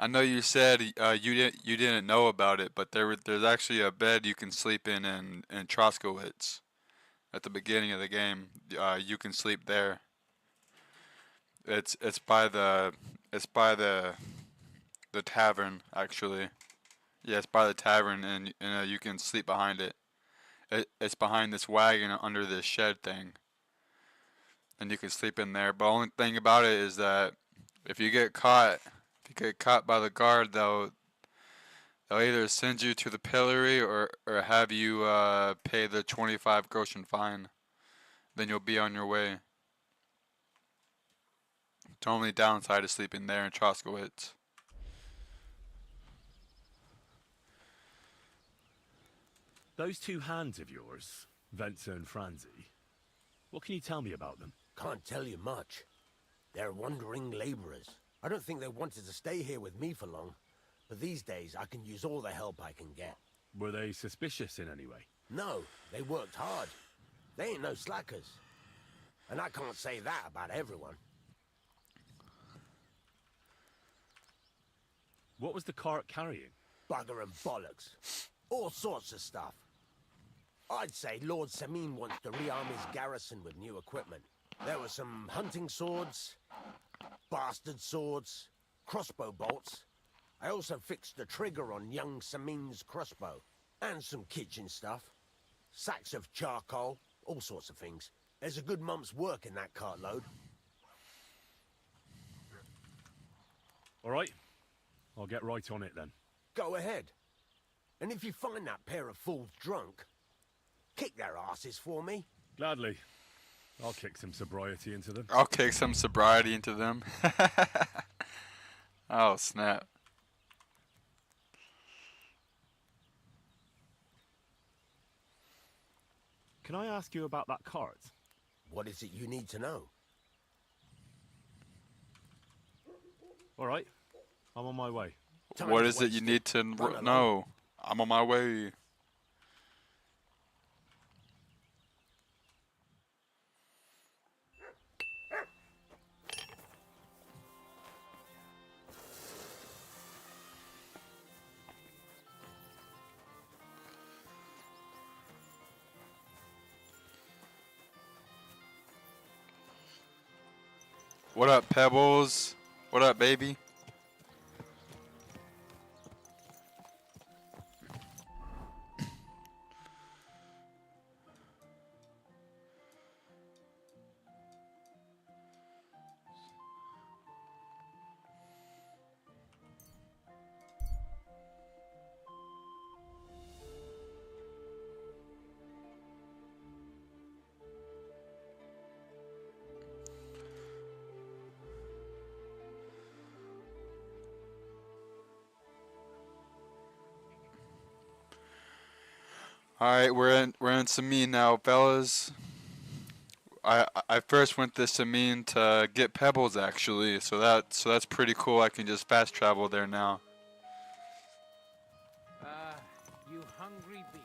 I know you said you didn't know about it, but there's actually a bed you can sleep in Troskowitz at the beginning of the game. You can sleep there. It's by the tavern actually. Yeah, it's by the tavern, and you can sleep behind it. It's behind this wagon under this shed thing, and you can sleep in there. But only thing about it is that if you get caught, if you get caught by the guard, they'll either send you to the pillory or have you pay the 25 groschen fine. Then you'll be on your way. The only downside is sleeping there in Troskowitz. Those two hands of yours, Venser and Franzi, what can you tell me about them? Can't tell you much. They're wandering laborers. I don't think they wanted to stay here with me for long. But these days, I can use all the help I can get. Were they suspicious in any way? No, they worked hard. They ain't no slackers. And I can't say that about everyone. What was the cart carrying? Bugger and bollocks. All sorts of stuff. I'd say Lord Samin wants to rearm his garrison with new equipment. There were some hunting swords, bastard swords, crossbow bolts. I also fixed the trigger on young Samin's crossbow. And some kitchen stuff. Sacks of charcoal, all sorts of things. There's a good month's work in that cartload. All right, I'll get right on it then. Go ahead. And if you find that pair of fools drunk, kick their asses for me. Gladly. I'll kick some sobriety into them. I'll kick some sobriety into them. Oh, snap. Can I ask you about that cart? What is it you need to know? All right, I'm on my way. What is it you need to know? I'm on my way. What up, Pebbles? What up, baby? All right, we're in Samin now, fellas. I first went to Samin to get Pebbles actually, so that's pretty cool. I can just fast travel there now. You hungry beast.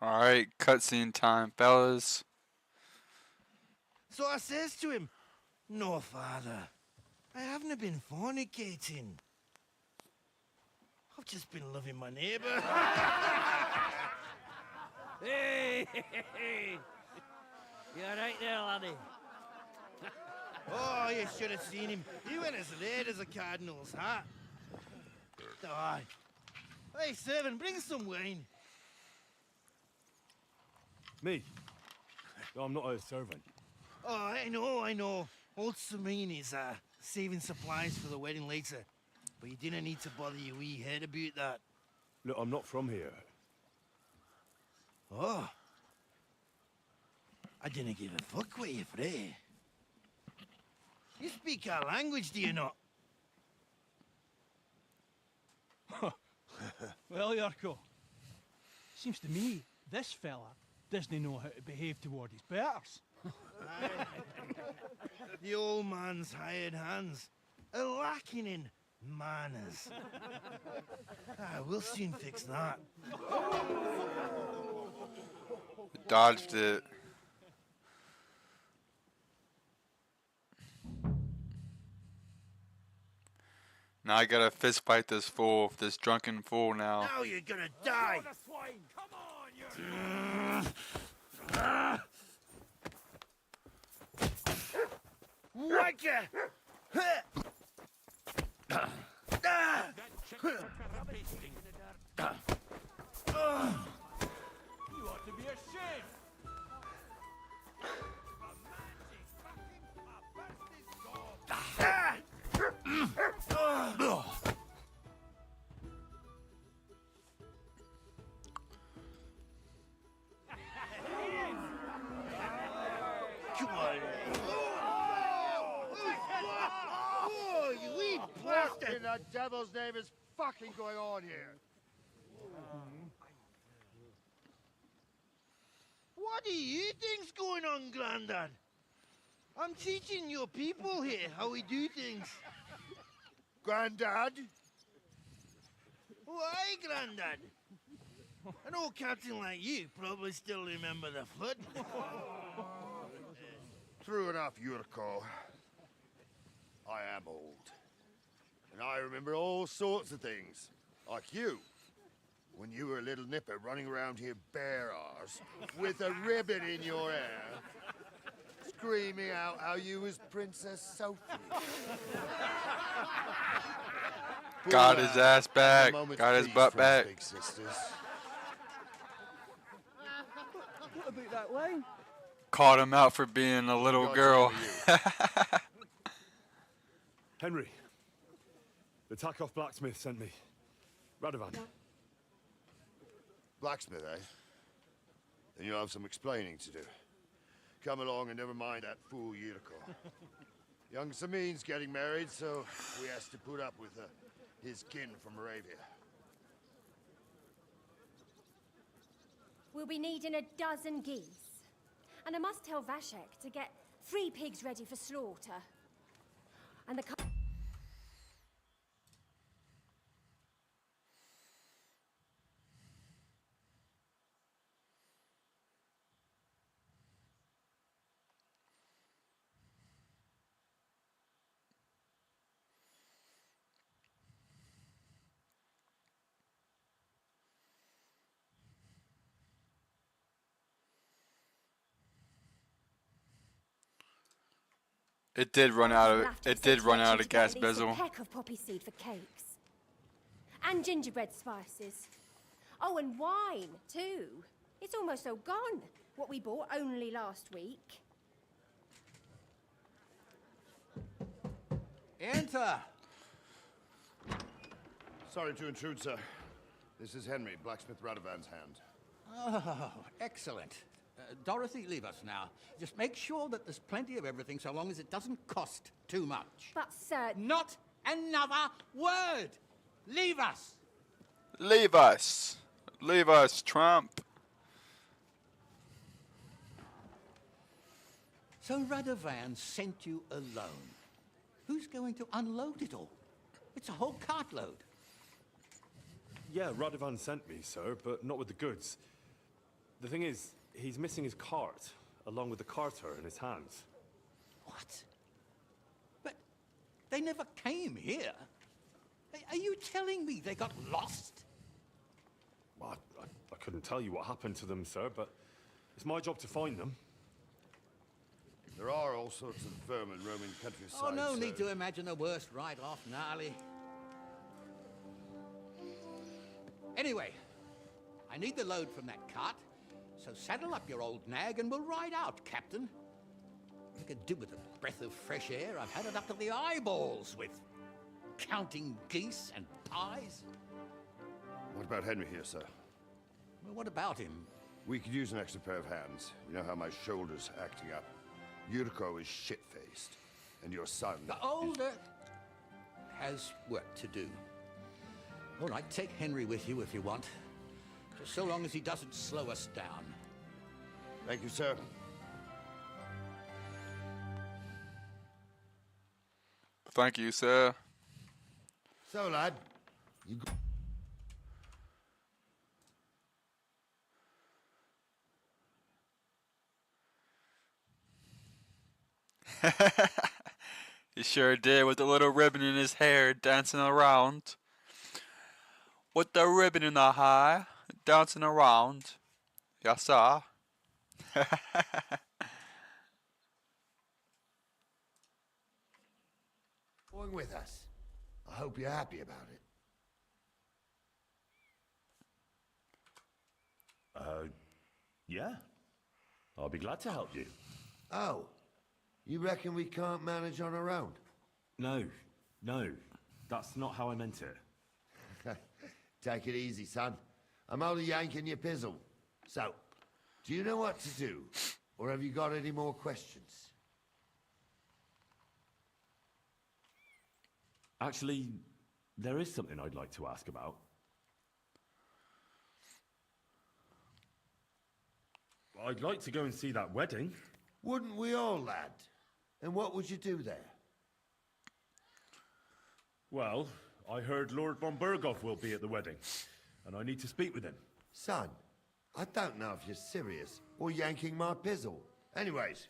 Alright, cutscene time, fellas. So I says to him, "No, father, I haven't been fornicating. I've just been loving my neighbour." Hey! You alright there, laddie? Oh, you should have seen him. He went as red as a cardinal's hat. Oh. Hey, servant, bring some wine. Me? No, I'm not a servant. Oh, I know. Old Samine is saving supplies for the wedding later. But you didn't need to bother your wee head about that. Look, I'm not from here. Oh. I didn't give a fuck what you pray. You speak our language, do you not? Well, Yurko, seems to me this fella doesn't know how to behave toward his betters. The old man's hired hands are lacking in manners. We'll soon fix that. Dodged it. Now I gotta fist fight this fool, this drunken fool now. Now you're gonna die! Wanker! You ought to be ashamed. Come on! Oh, you wee bastard! In the devil's name is fucking going on here? What do you think's going on, Grandad? I'm teaching your people here how we do things. Grandad? Why, Grandad? An old captain like you probably still remember the flood. True enough, Yurko. I am old. And I remember all sorts of things. Like you. When you were a little nipper running around here bare arse, with a ribbon in your hair, screaming out how you was Princess Sophie. Got Pull his out ass back. a moment's Got his peace butt from us back. Big sisters. What about that wine? Called him out for being a little God's girl. over Henry. The Takoff blacksmith sent me. Radovan. Blacksmith, eh? Then you'll have some explaining to do. Come along and never mind that fool Yurko. Young Samin's getting married, so we has to put up with his kin from Moravia. We'll be needing 12 geese. And I must tell Vashek to get 3 pigs ready for slaughter. And the... It did run out of gas bezel. A peck of poppy seed for cakes. And gingerbread spices. Oh, and wine, too. It's almost all gone. What we bought only last week. Enter! Sorry to intrude, sir. This is Henry, blacksmith Radovan's hand. Oh, excellent. Dorothy, leave us now. Just make sure that there's plenty of everything so long as it doesn't cost too much. But, sir... Not another word! Leave us! Leave us. Leave us, Trump. So Radovan sent you alone. Who's going to unload it all? It's a whole cartload. Yeah, Radovan sent me, sir, but not with the goods. The thing is, he's missing his cart, along with the carter in his hands. What? But they never came here. Are you telling me they got lost? Well, I couldn't tell you what happened to them, sir, but it's my job to find them. There are all sorts of vermin roaming countryside. Oh, no sir. need to imagine the worst right off, gnarly. Anyway, I need the load from that cart, so saddle up your old nag and we'll ride out, Captain. I could do with a breath of fresh air. I've had it up to the eyeballs with counting geese and pies. What about Henry here, sir? Well, what about him? We could use an extra pair of hands. You know how my shoulder's acting up. Yuriko is shit-faced, and your son The older has work to do. All right, take Henry with you if you want. Just so long as he doesn't slow us down. Thank you, sir. Thank you, sir. So, lad, you... He sure did, with the little ribbon in his hair, dancing around. With the ribbon in the hair, dancing around. Yes, sir. going with us. I hope you're happy about it. Yeah. I'll be glad to help you. Oh, you reckon we can't manage on our own? No, that's not how I meant it. Take it easy, son. I'm only yanking your pizzle. So, do you know what to do? Or have you got any more questions? Actually, there is something I'd like to ask about. I'd like to go and see that wedding. Wouldn't we all, lad? And what would you do there? Well, I heard Lord von Burghoff will be at the wedding, and I need to speak with him. Son, I don't know if you're serious or yanking my pizzle. Anyways,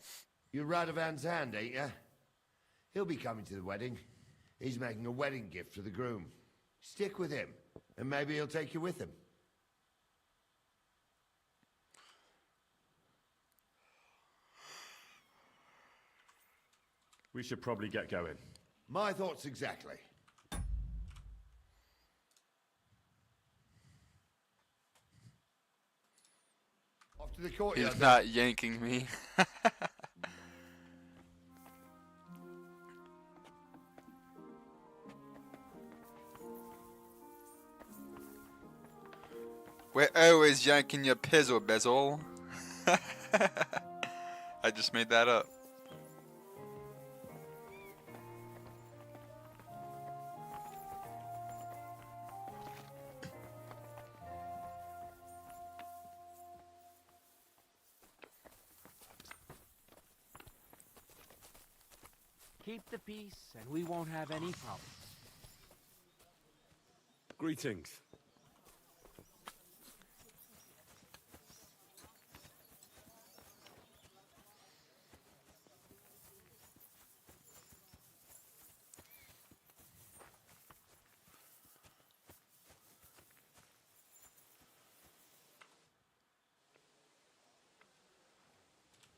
you're Radovan's hand, ain't ya? He'll be coming to the wedding. He's making a wedding gift for the groom. Stick with him, and maybe he'll take you with him. We should probably get going. My thoughts exactly. Off to the courtyard. He's not yanking me. We're always yanking your pizzle, Bezel. I just made that up. Keep the peace, and we won't have any problems. Greetings.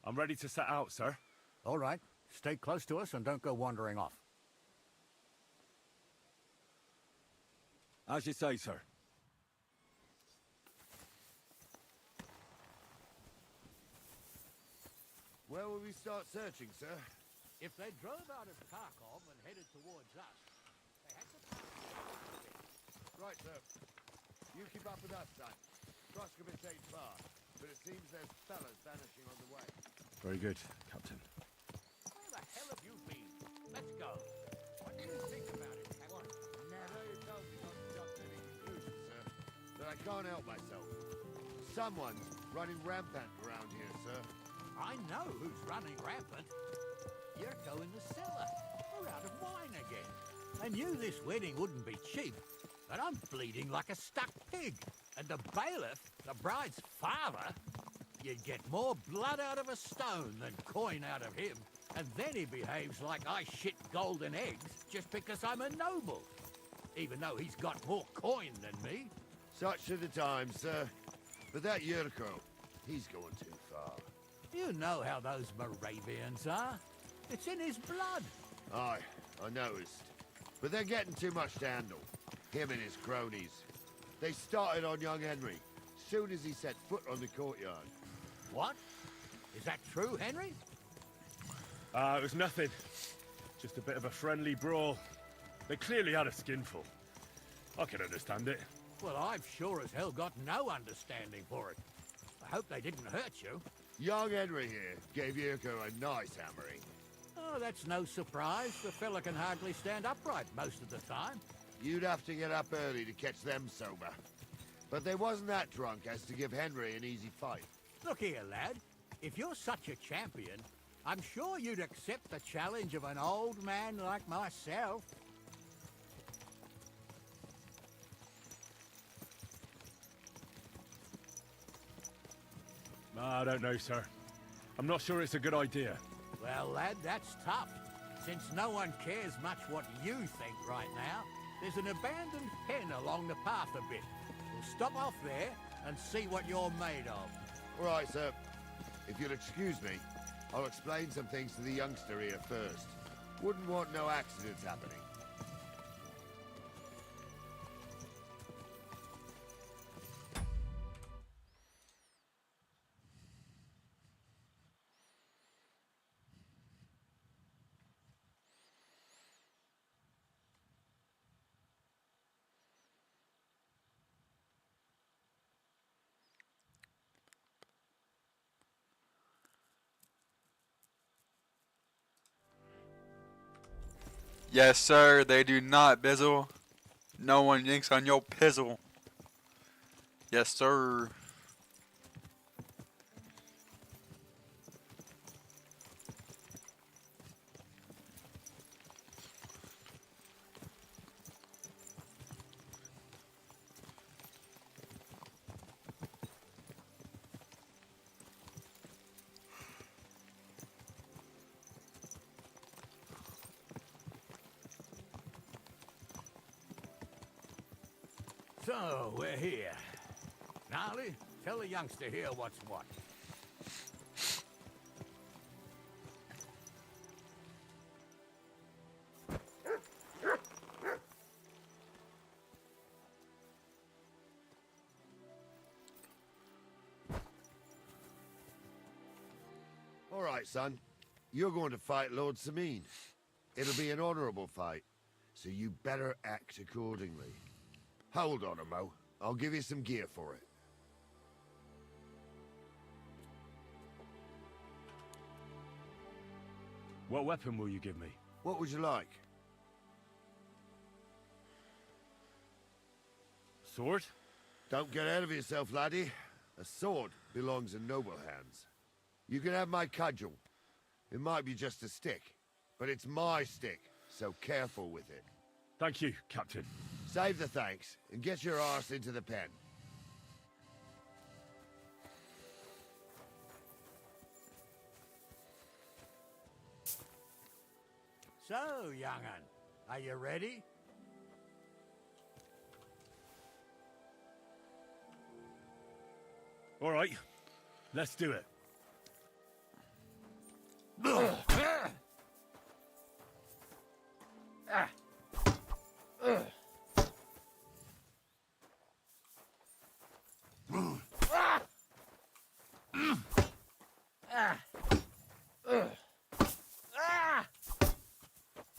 I'm ready to set out, sir. All right. Stay close to us and don't go wandering off. As you say, sir. Where will we start searching, sir? If they drove out of Kharkov and headed towards us, they had to pass. Right, sir. You keep up with us, son. Troskovitz ain't far, but it seems there's fellas vanishing on the way. Very good, Captain. Where the hell have you been? Let's go. What do you think about it, Captain? Never you told me not to jump to any conclusions, sir. But I can't help myself. Someone's running rampant around here, sir. I know who's running rampant. Yuriko in the cellar. We're out of wine again. I knew this wedding wouldn't be cheap, but I'm bleeding like a stuck pig. And the bailiff, the bride's father, you'd get more blood out of a stone than coin out of him. And then he behaves like I shit golden eggs just because I'm a noble. Even though he's got more coin than me. Such are the times, sir. But that Yurko, he's going too far. You know how those Moravians are. It's in his blood. Aye, I noticed. But they're getting too much to handle. Him and his cronies. They started on young Henry, soon as he set foot on the courtyard. What? Is that true, Henry? It was nothing. Just a bit of a friendly brawl. They clearly had a skinful. I can understand it. Well, I've sure as hell got no understanding for it. I hope they didn't hurt you. Young Henry here gave Yurko a nice hammering. Oh, that's no surprise. The fella can hardly stand upright most of the time. You'd have to get up early to catch them sober. But they wasn't that drunk as to give Henry an easy fight. Look here, lad. If you're such a champion, I'm sure you'd accept the challenge of an old man like myself. I don't know, sir. I'm not sure it's a good idea. Well, lad, that's tough. Since no one cares much what you think right now, there's an abandoned pen along the path a bit. We'll stop off there and see what you're made of. All right, sir. If you'll excuse me, I'll explain some things to the youngster here first. Wouldn't want no accidents happening. Yes, sir, they do not, Bizzle. No one yanks on your pizzle. Yes, sir. So, we're here. Gnarly, tell the youngster here what's what. All right, son. You're going to fight Lord Sameen. It'll be an honorable fight, so you better act accordingly. Hold on, Mo. I'll give you some gear for it. What weapon will you give me? What would you like? Sword? Don't get ahead of yourself, laddie. A sword belongs in noble hands. You can have my cudgel. It might be just a stick, but it's my stick, so careful with it. Thank you, Captain. Save the thanks, and get your arse into the pen. So, young'un, are you ready? All right, let's do it.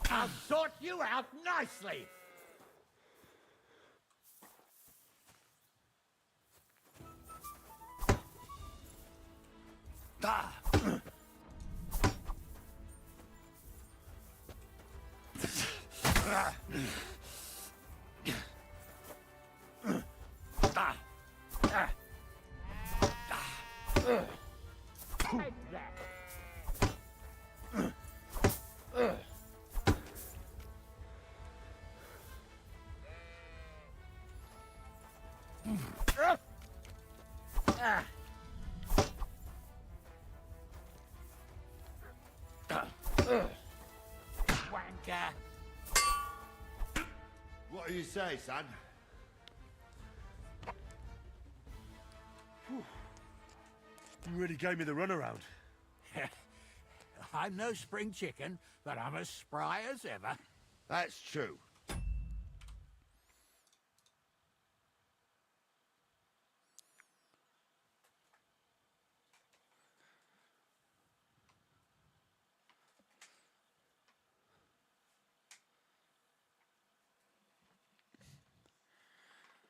I'll sort you out nicely. Take that. you say, son? You really gave me the runaround. I'm no spring chicken, but I'm as spry as ever. That's true.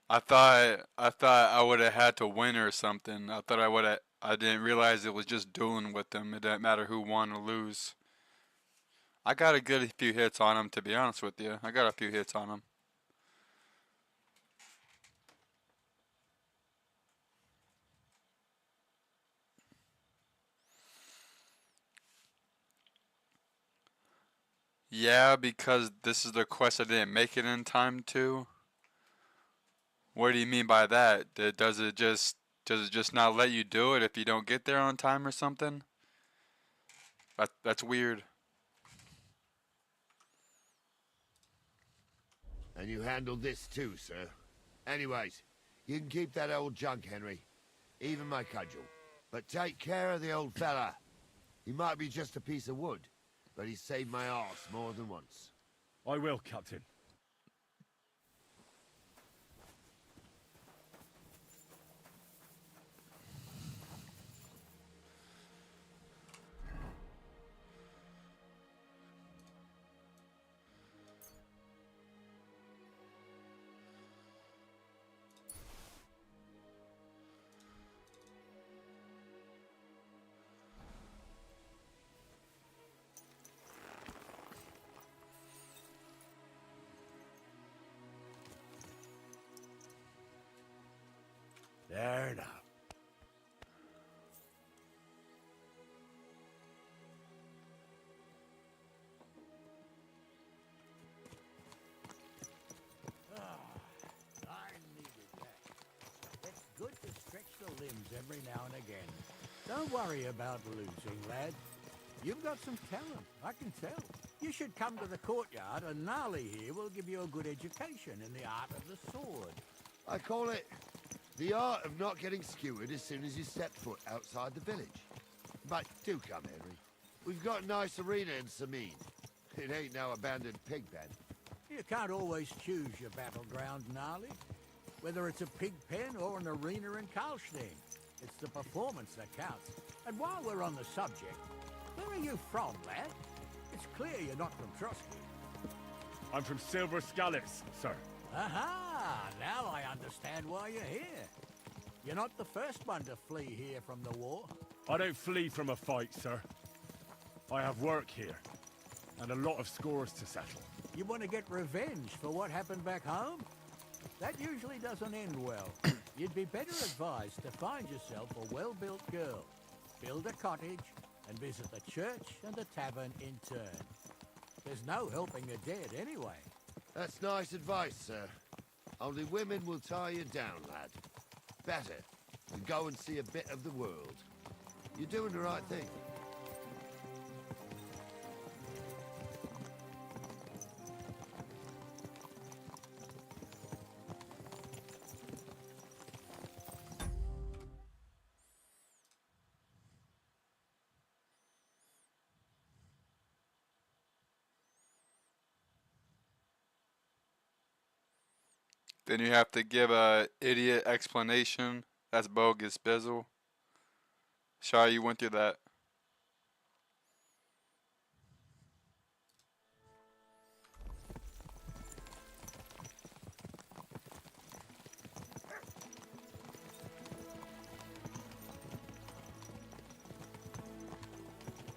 I thought I would have had to win or something. I thought I would have. I didn't realize it was just dueling with them. It didn't matter who won or lose. I got a good few hits on him, to be honest with you. I got a few hits on him. Yeah, because this is the quest I didn't make it in time to. What do you mean by that? Does it just not let you do it if you don't get there on time or something? That's weird. And you handled this too, sir. Anyways, you can keep that old junk, Henry. Even my cudgel. But take care of the old fella. He might be just a piece of wood, but he saved my arse more than once. I will, Captain. There now. I needed that. It's good to stretch the limbs every now and again. Don't worry about losing, lad. You've got some talent, I can tell. You should come to the courtyard, and Gnarly here will give you a good education in the art of the sword. I call it the art of not getting skewered as soon as you step foot outside the village. But do come, Henry. We've got a nice arena in Sameen. It ain't no abandoned pig pen. You can't always choose your battleground, Gnarly. Whether it's a pig pen or an arena in Karlstein, it's the performance that counts. And while we're on the subject, where are you from, lad? It's clear you're not from Trotsky. I'm from Silver Scallops, sir. Aha! Now I understand why you're here. You're not the first one to flee here from the war. I don't flee from a fight, sir. I have work here, and a lot of scores to settle. You want to get revenge for what happened back home? That usually doesn't end well. You'd be better advised to find yourself a well-built girl, build a cottage, and visit the church and the tavern in turn. There's no helping the dead anyway. That's nice advice, sir. Only women will tie you down, lad. Better than go and see a bit of the world. You're doing the right thing. Then you have to give a idiot explanation. That's bogus, Bizzle. Sorry you went through that.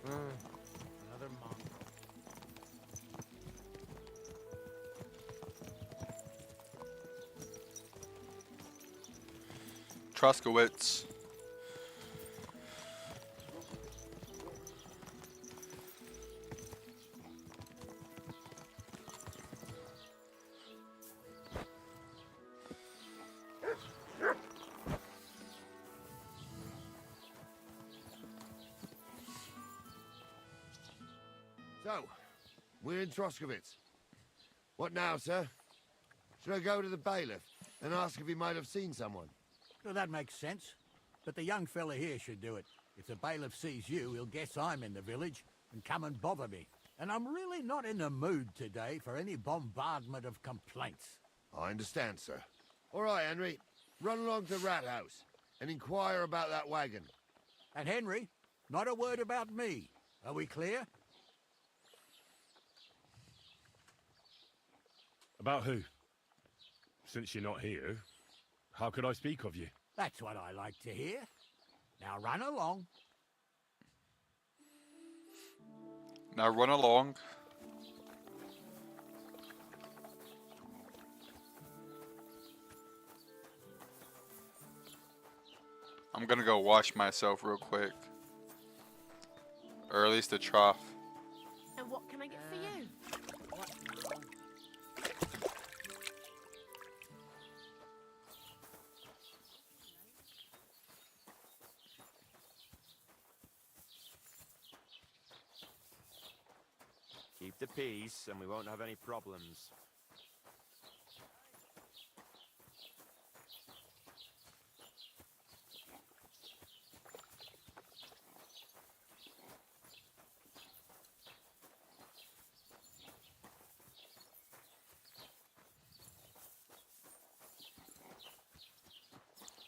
Another monk. Truskowitz. So, we're in Troskowitz. What now, sir? Should I go to the bailiff and ask if he might have seen someone? Well, that makes sense. But the young fella here should do it. If the bailiff sees you, he'll guess I'm in the village and come and bother me. And I'm really not in the mood today for any bombardment of complaints. I understand, sir. All right, Henry. Run along to the rat house and inquire about that wagon. And Henry, not a word about me. Are we clear? About who? Since you're not here, how could I speak of you? That's what I like to hear. Now run along. Now run along. I'm gonna go wash myself real quick. Or at least the trough. And what can I get for you? Keep the peace, and we won't have any problems.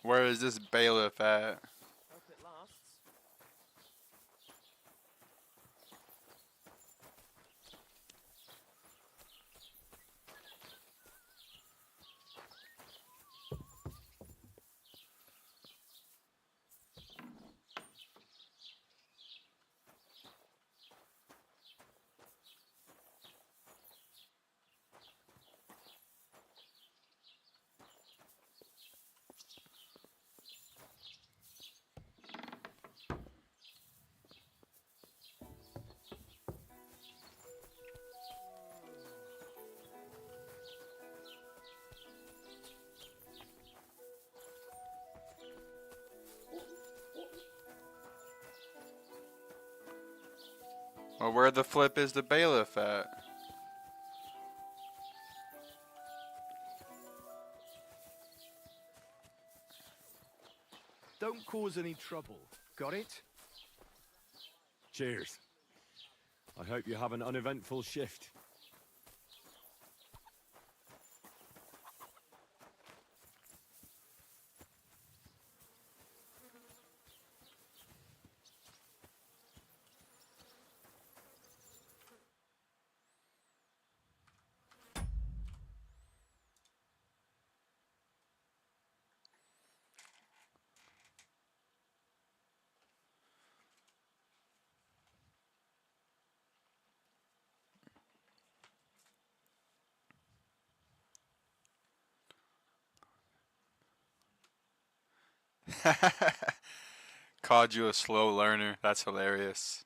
Where is this bailiff at? Hope it lasts. Well, where the flip is the bailiff at? Don't cause any trouble. Got it? Cheers. I hope you have an uneventful shift. Called you a slow learner. That's hilarious.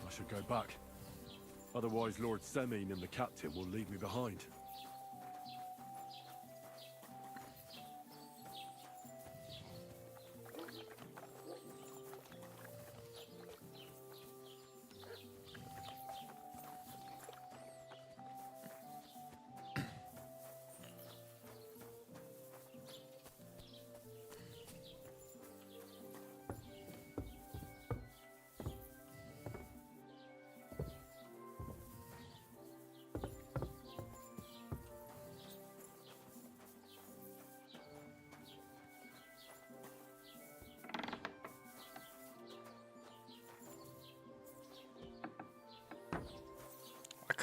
I should go back. Otherwise, Lord Semin and the captain will leave me behind.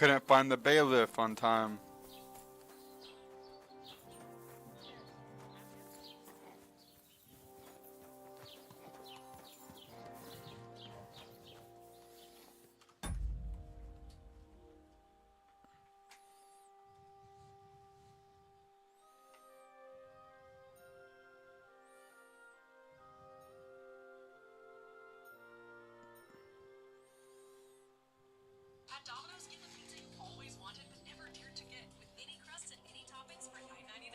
couldn't find the bailiff on time. At Domino's, get the pizza you've always wanted but never dared to get, with any crust and any toppings for $9.99.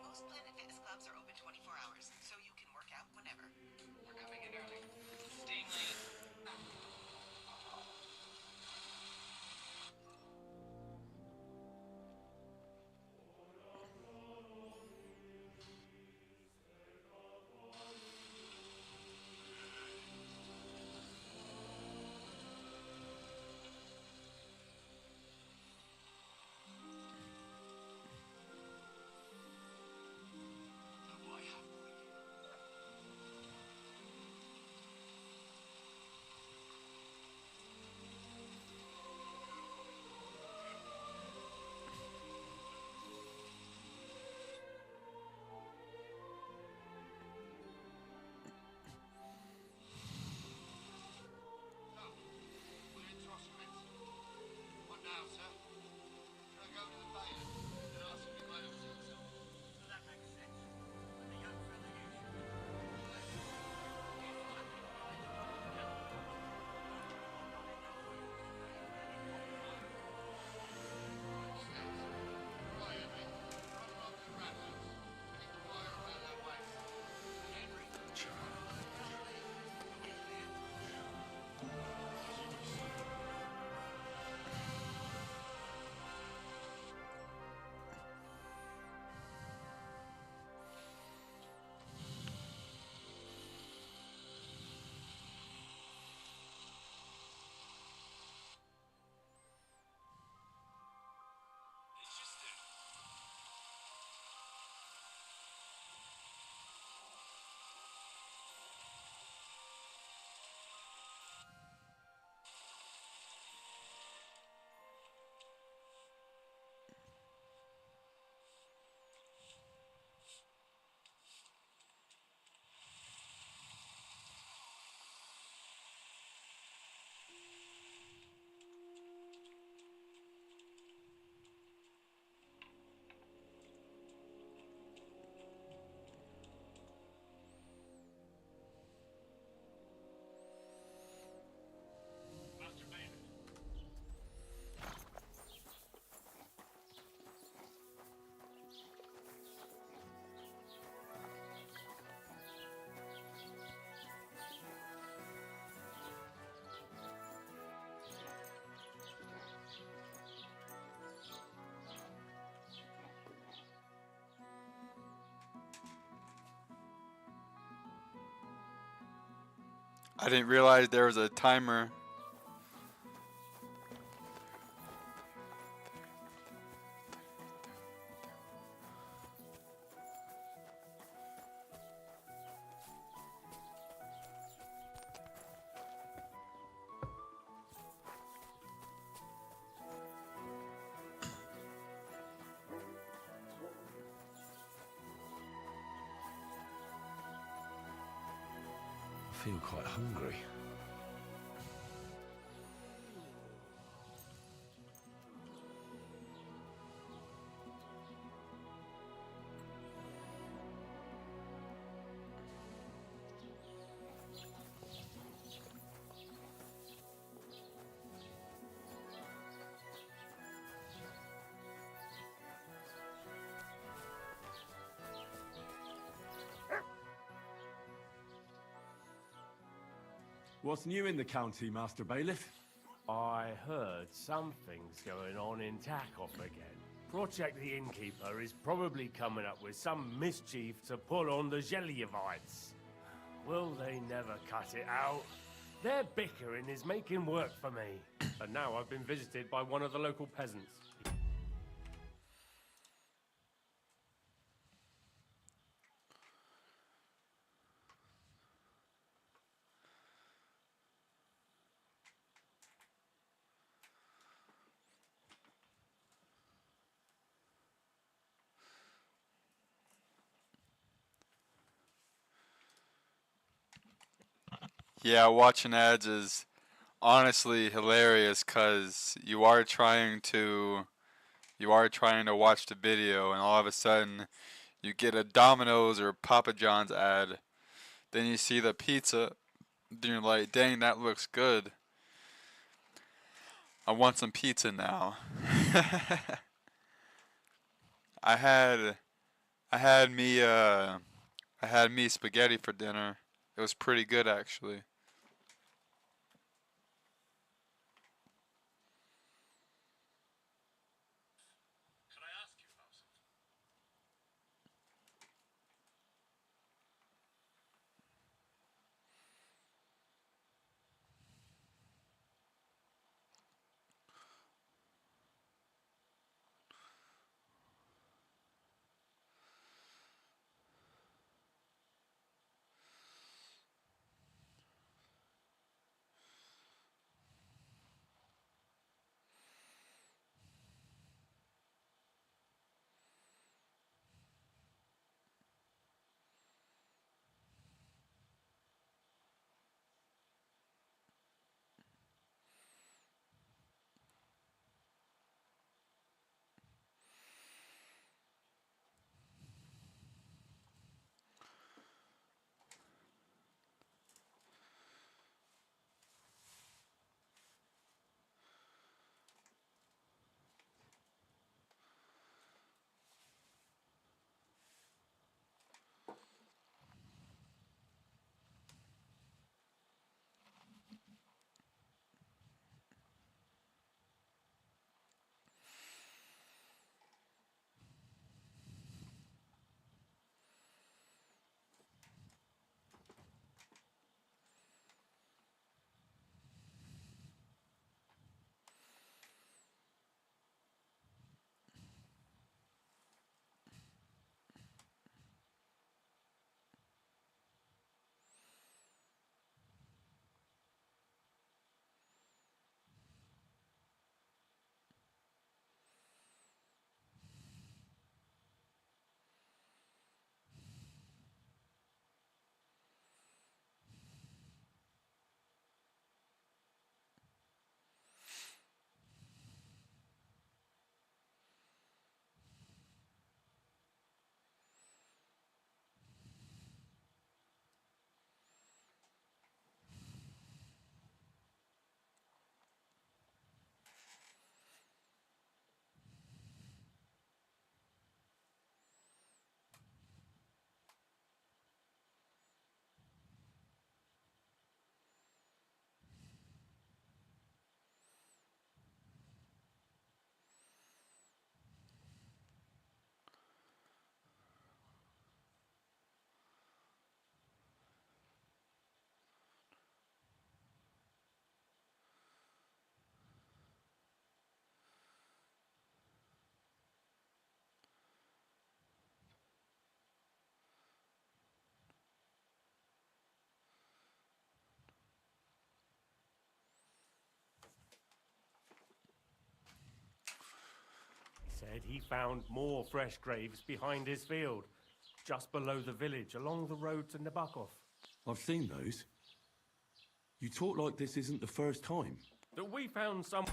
Most Planet Fitness clubs are open 24 hours, so you can work out whenever. We're coming in early. Staying late. I didn't realize there was a timer. I feel quite hungry. What's new in the county, Master Bailiff? I heard something's going on in Tackle again. Project the Innkeeper is probably coming up with some mischief to pull on the Gelievites. Will they never cut it out? Their bickering is making work for me. And now I've been visited by one of the local peasants. Yeah, watching ads is honestly hilarious because you are trying to watch the video and all of a sudden you get a Domino's or Papa John's ad. Then you see the pizza. Then you're like, dang, that looks good. I want some pizza now. I had I had me I had me spaghetti for dinner. It was pretty good actually. Said he found more fresh graves behind his field, just below the village, along the road to Nabokov. I've seen those. You talk like this isn't the first time. That we found some...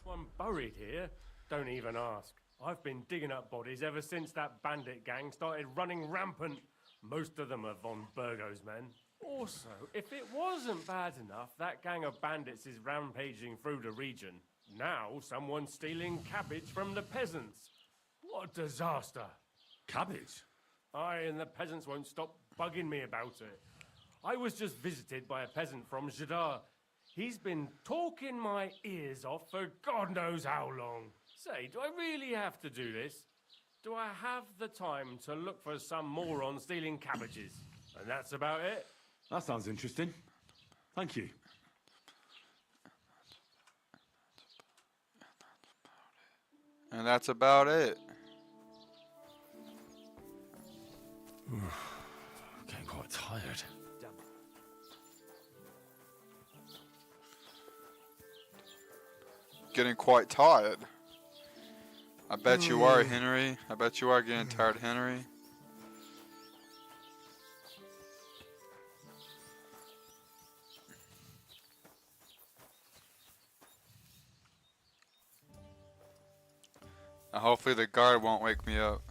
one buried here? Don't even ask. I've been digging up bodies ever since that bandit gang started running rampant. Most of them are von Burgo's men. Also, if it wasn't bad enough, that gang of bandits is rampaging through the region. Now someone's stealing cabbage from the peasants. What a disaster. Cabbage? Aye, and the peasants won't stop bugging me about it. I was just visited by a peasant from Jadar. He's been talking my ears off for God knows how long. Say, do I really have to do this? Do I have the time to look for some moron stealing cabbages? And that's about it? That sounds interesting. Thank you. And that's about it. Getting quite tired. getting quite tired. I bet you are, Henry. I bet you are getting tired, Henry. Hopefully the guard won't wake me up.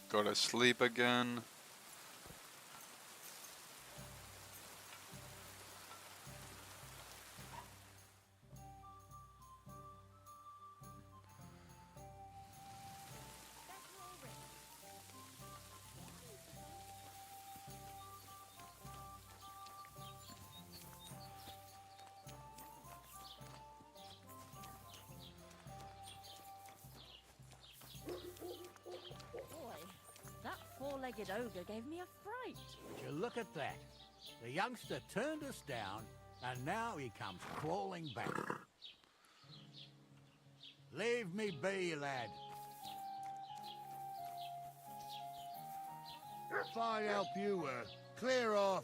Go to sleep again. Boy, that four-legged ogre gave me a fright. Would you look at that? The youngster turned us down, and now he comes crawling back. Leave me be, lad. If I help you, clear off.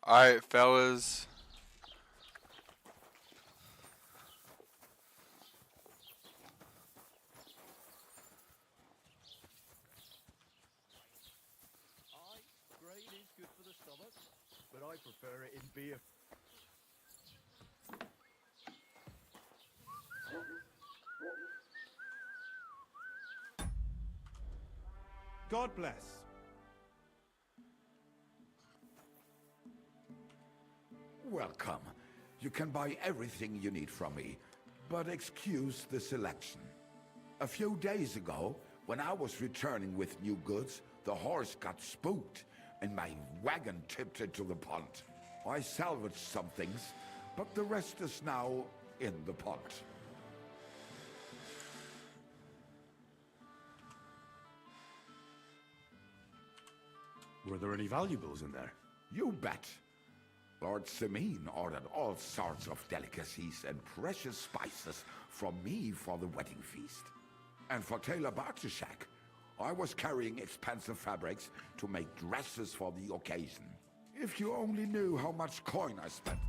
Alright, fellas. Grain is good for the stomach, but I prefer it in beer. God bless. Welcome. You can buy everything you need from me, but excuse the selection. A few days ago, when I was returning with new goods, the horse got spooked and my wagon tipped into the pond. I salvaged some things, but the rest is now in the pond. Were there any valuables in there? You bet. Lord Semin ordered all sorts of delicacies and precious spices from me for the wedding feast. And for Taylor Bartishak, I was carrying expensive fabrics to make dresses for the occasion. If you only knew how much coin I spent.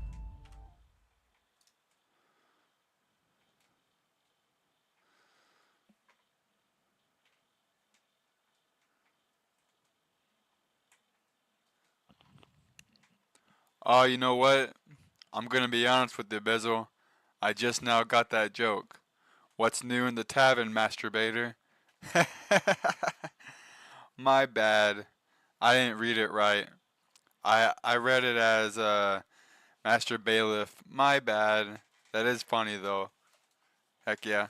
Oh, you know what? I'm gonna be honest with you, Bizzle. I just now got that joke. What's new in the tavern, masturbator? My bad. I didn't read it right. I read it as Master Bailiff. My bad. That is funny though. Heck yeah.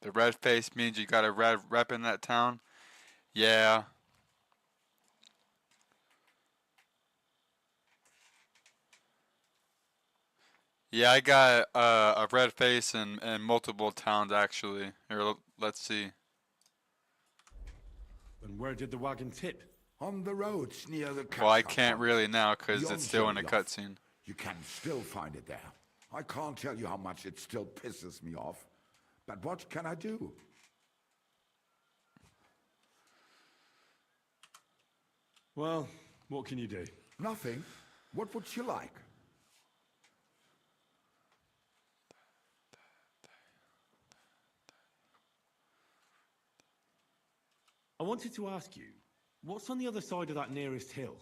The red face means you got a red rep in that town? Yeah. Yeah, I got a red face in multiple towns actually. Here, let's see. And where did the wagon tip? On the roads near the Well, I Castle can't Pond. really now because Beyond it's still in a Jolyoff. cutscene. You can still find it there. I can't tell you how much it still pisses me off. But what can I do? Well, what can you do? Nothing. What would you like? I wanted to ask you, what's on the other side of that nearest hill?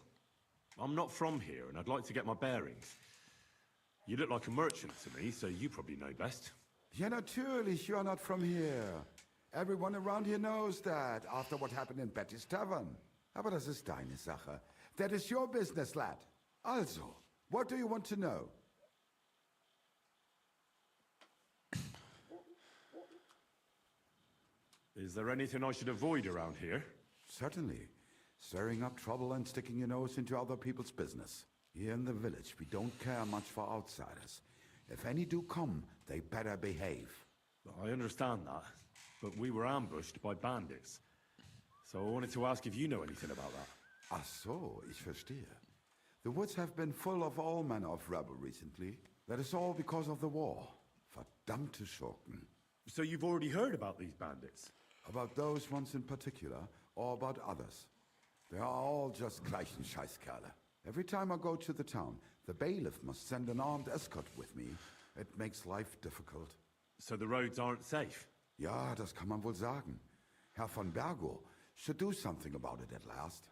I'm not from here, and I'd like to get my bearings. You look like a merchant to me, so you probably know best. Ja, natürlich, you're not from here. Everyone around here knows that, after what happened in Betty's Tavern. Aber das ist deine Sache. That is your business, lad. Also, what do you want to know? Is there anything I should avoid around here? Certainly. Stirring up trouble and sticking your nose into other people's business. Here in the village, we don't care much for outsiders. If any do come, they better behave. I understand that, but we were ambushed by bandits. So I wanted to ask if you know anything about that. Ach so, ich verstehe. The woods have been full of all manner of rebel recently. That is all because of the war. Verdammte Schurken. So you've already heard about these bandits? About those ones in particular, or about others. They are all just gleichen Scheißkerle. Every time I go to the town, the bailiff must send an armed escort with me. It makes life difficult. So the roads aren't safe? Ja, das kann man wohl sagen. Herr von Bergo should do something about it at last.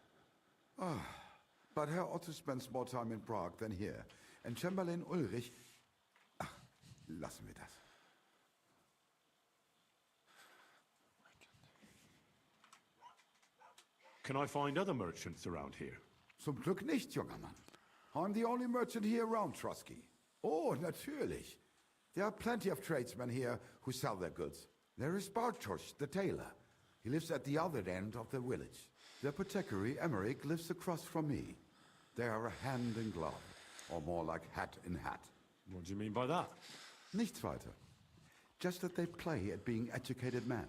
But Herr Otto spends more time in Prague than here. And Chamberlain Ulrich... Ach, lassen wir das. Can I find other merchants around here? Zum Glück nicht, junger Mann. I'm the only merchant here around, Trusky. Oh, natürlich. There are plenty of tradesmen here who sell their goods. There is Bartosz, the tailor. He lives at the other end of the village. The apothecary, Emmerich, lives across from me. They are a hand in glove, or more like hat in hat. What do you mean by that? Nichts weiter. Just that they play at being educated men.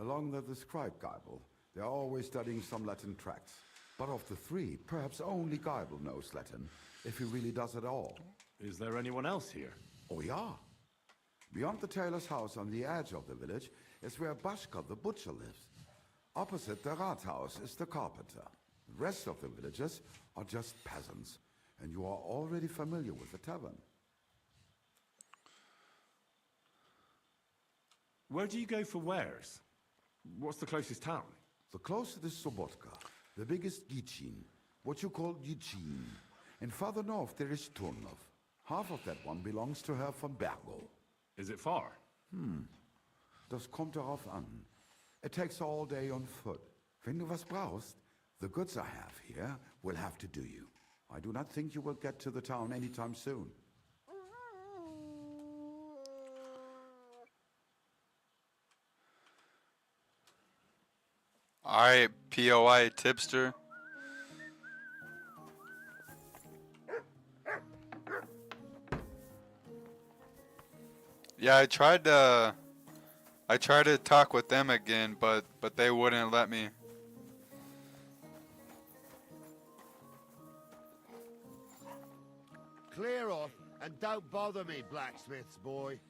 Along with the scribe Geibel, they are always studying some Latin tracts. But of the three, perhaps only Geibel knows Latin, if he really does at all. Is there anyone else here? Oh, yeah. Beyond the tailor's house on the edge of the village is where Bashka the butcher lives. Opposite the Rathaus is the carpenter. The rest of the villagers are just peasants, and you are already familiar with the tavern. Where do you go for wares? What's the closest town? The closest is Sobotka, the biggest Gichin, what you call Gichin. And farther north there is Turnov. Half of that one belongs to Herr von Bergo. Is it far? Das kommt darauf an. It takes all day on foot. Wenn du was brauchst, the goods I have here will have to do you. I do not think you will get to the town anytime soon. Alright, POI tipster. Yeah, I tried to talk with them again, but they wouldn't let me. Clear off and don't bother me, blacksmith's boy.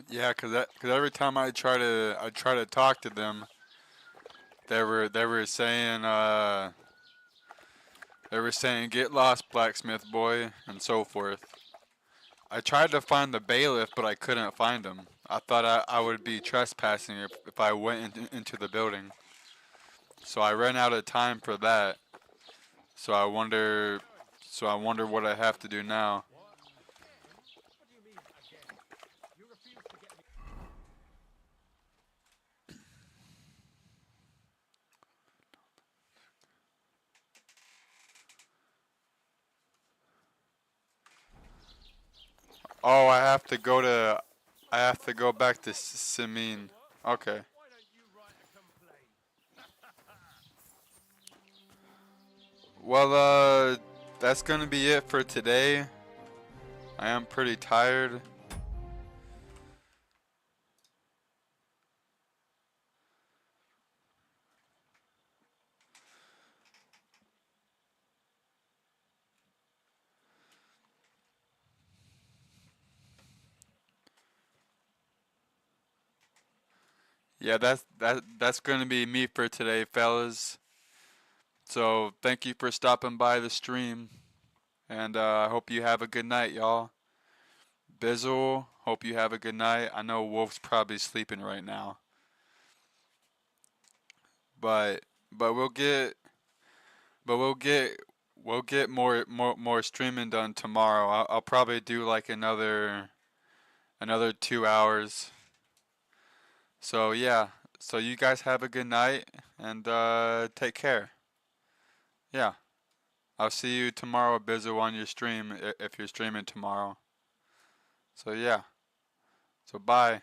Yeah, cause every time I try to talk to them, they were saying get lost, blacksmith boy, and so forth. I tried to find the bailiff, but I couldn't find him. I thought I would be trespassing if I went into the building. So I ran out of time for that. So I wonder what I have to do now. Oh, I have to go back to Simin. Okay. Well, that's gonna be it for today. I am pretty tired. Yeah, that's gonna be me for today, fellas. So thank you for stopping by the stream, and I hope you have a good night, y'all. Bizzle, hope you have a good night. I know Wolf's probably sleeping right now, but but we'll get but we'll get more streaming done tomorrow. I'll probably do like another 2 hours. So yeah, so you guys have a good night and take care. Yeah, I'll see you tomorrow, Bizzle, on your stream if you're streaming tomorrow. So yeah, so bye.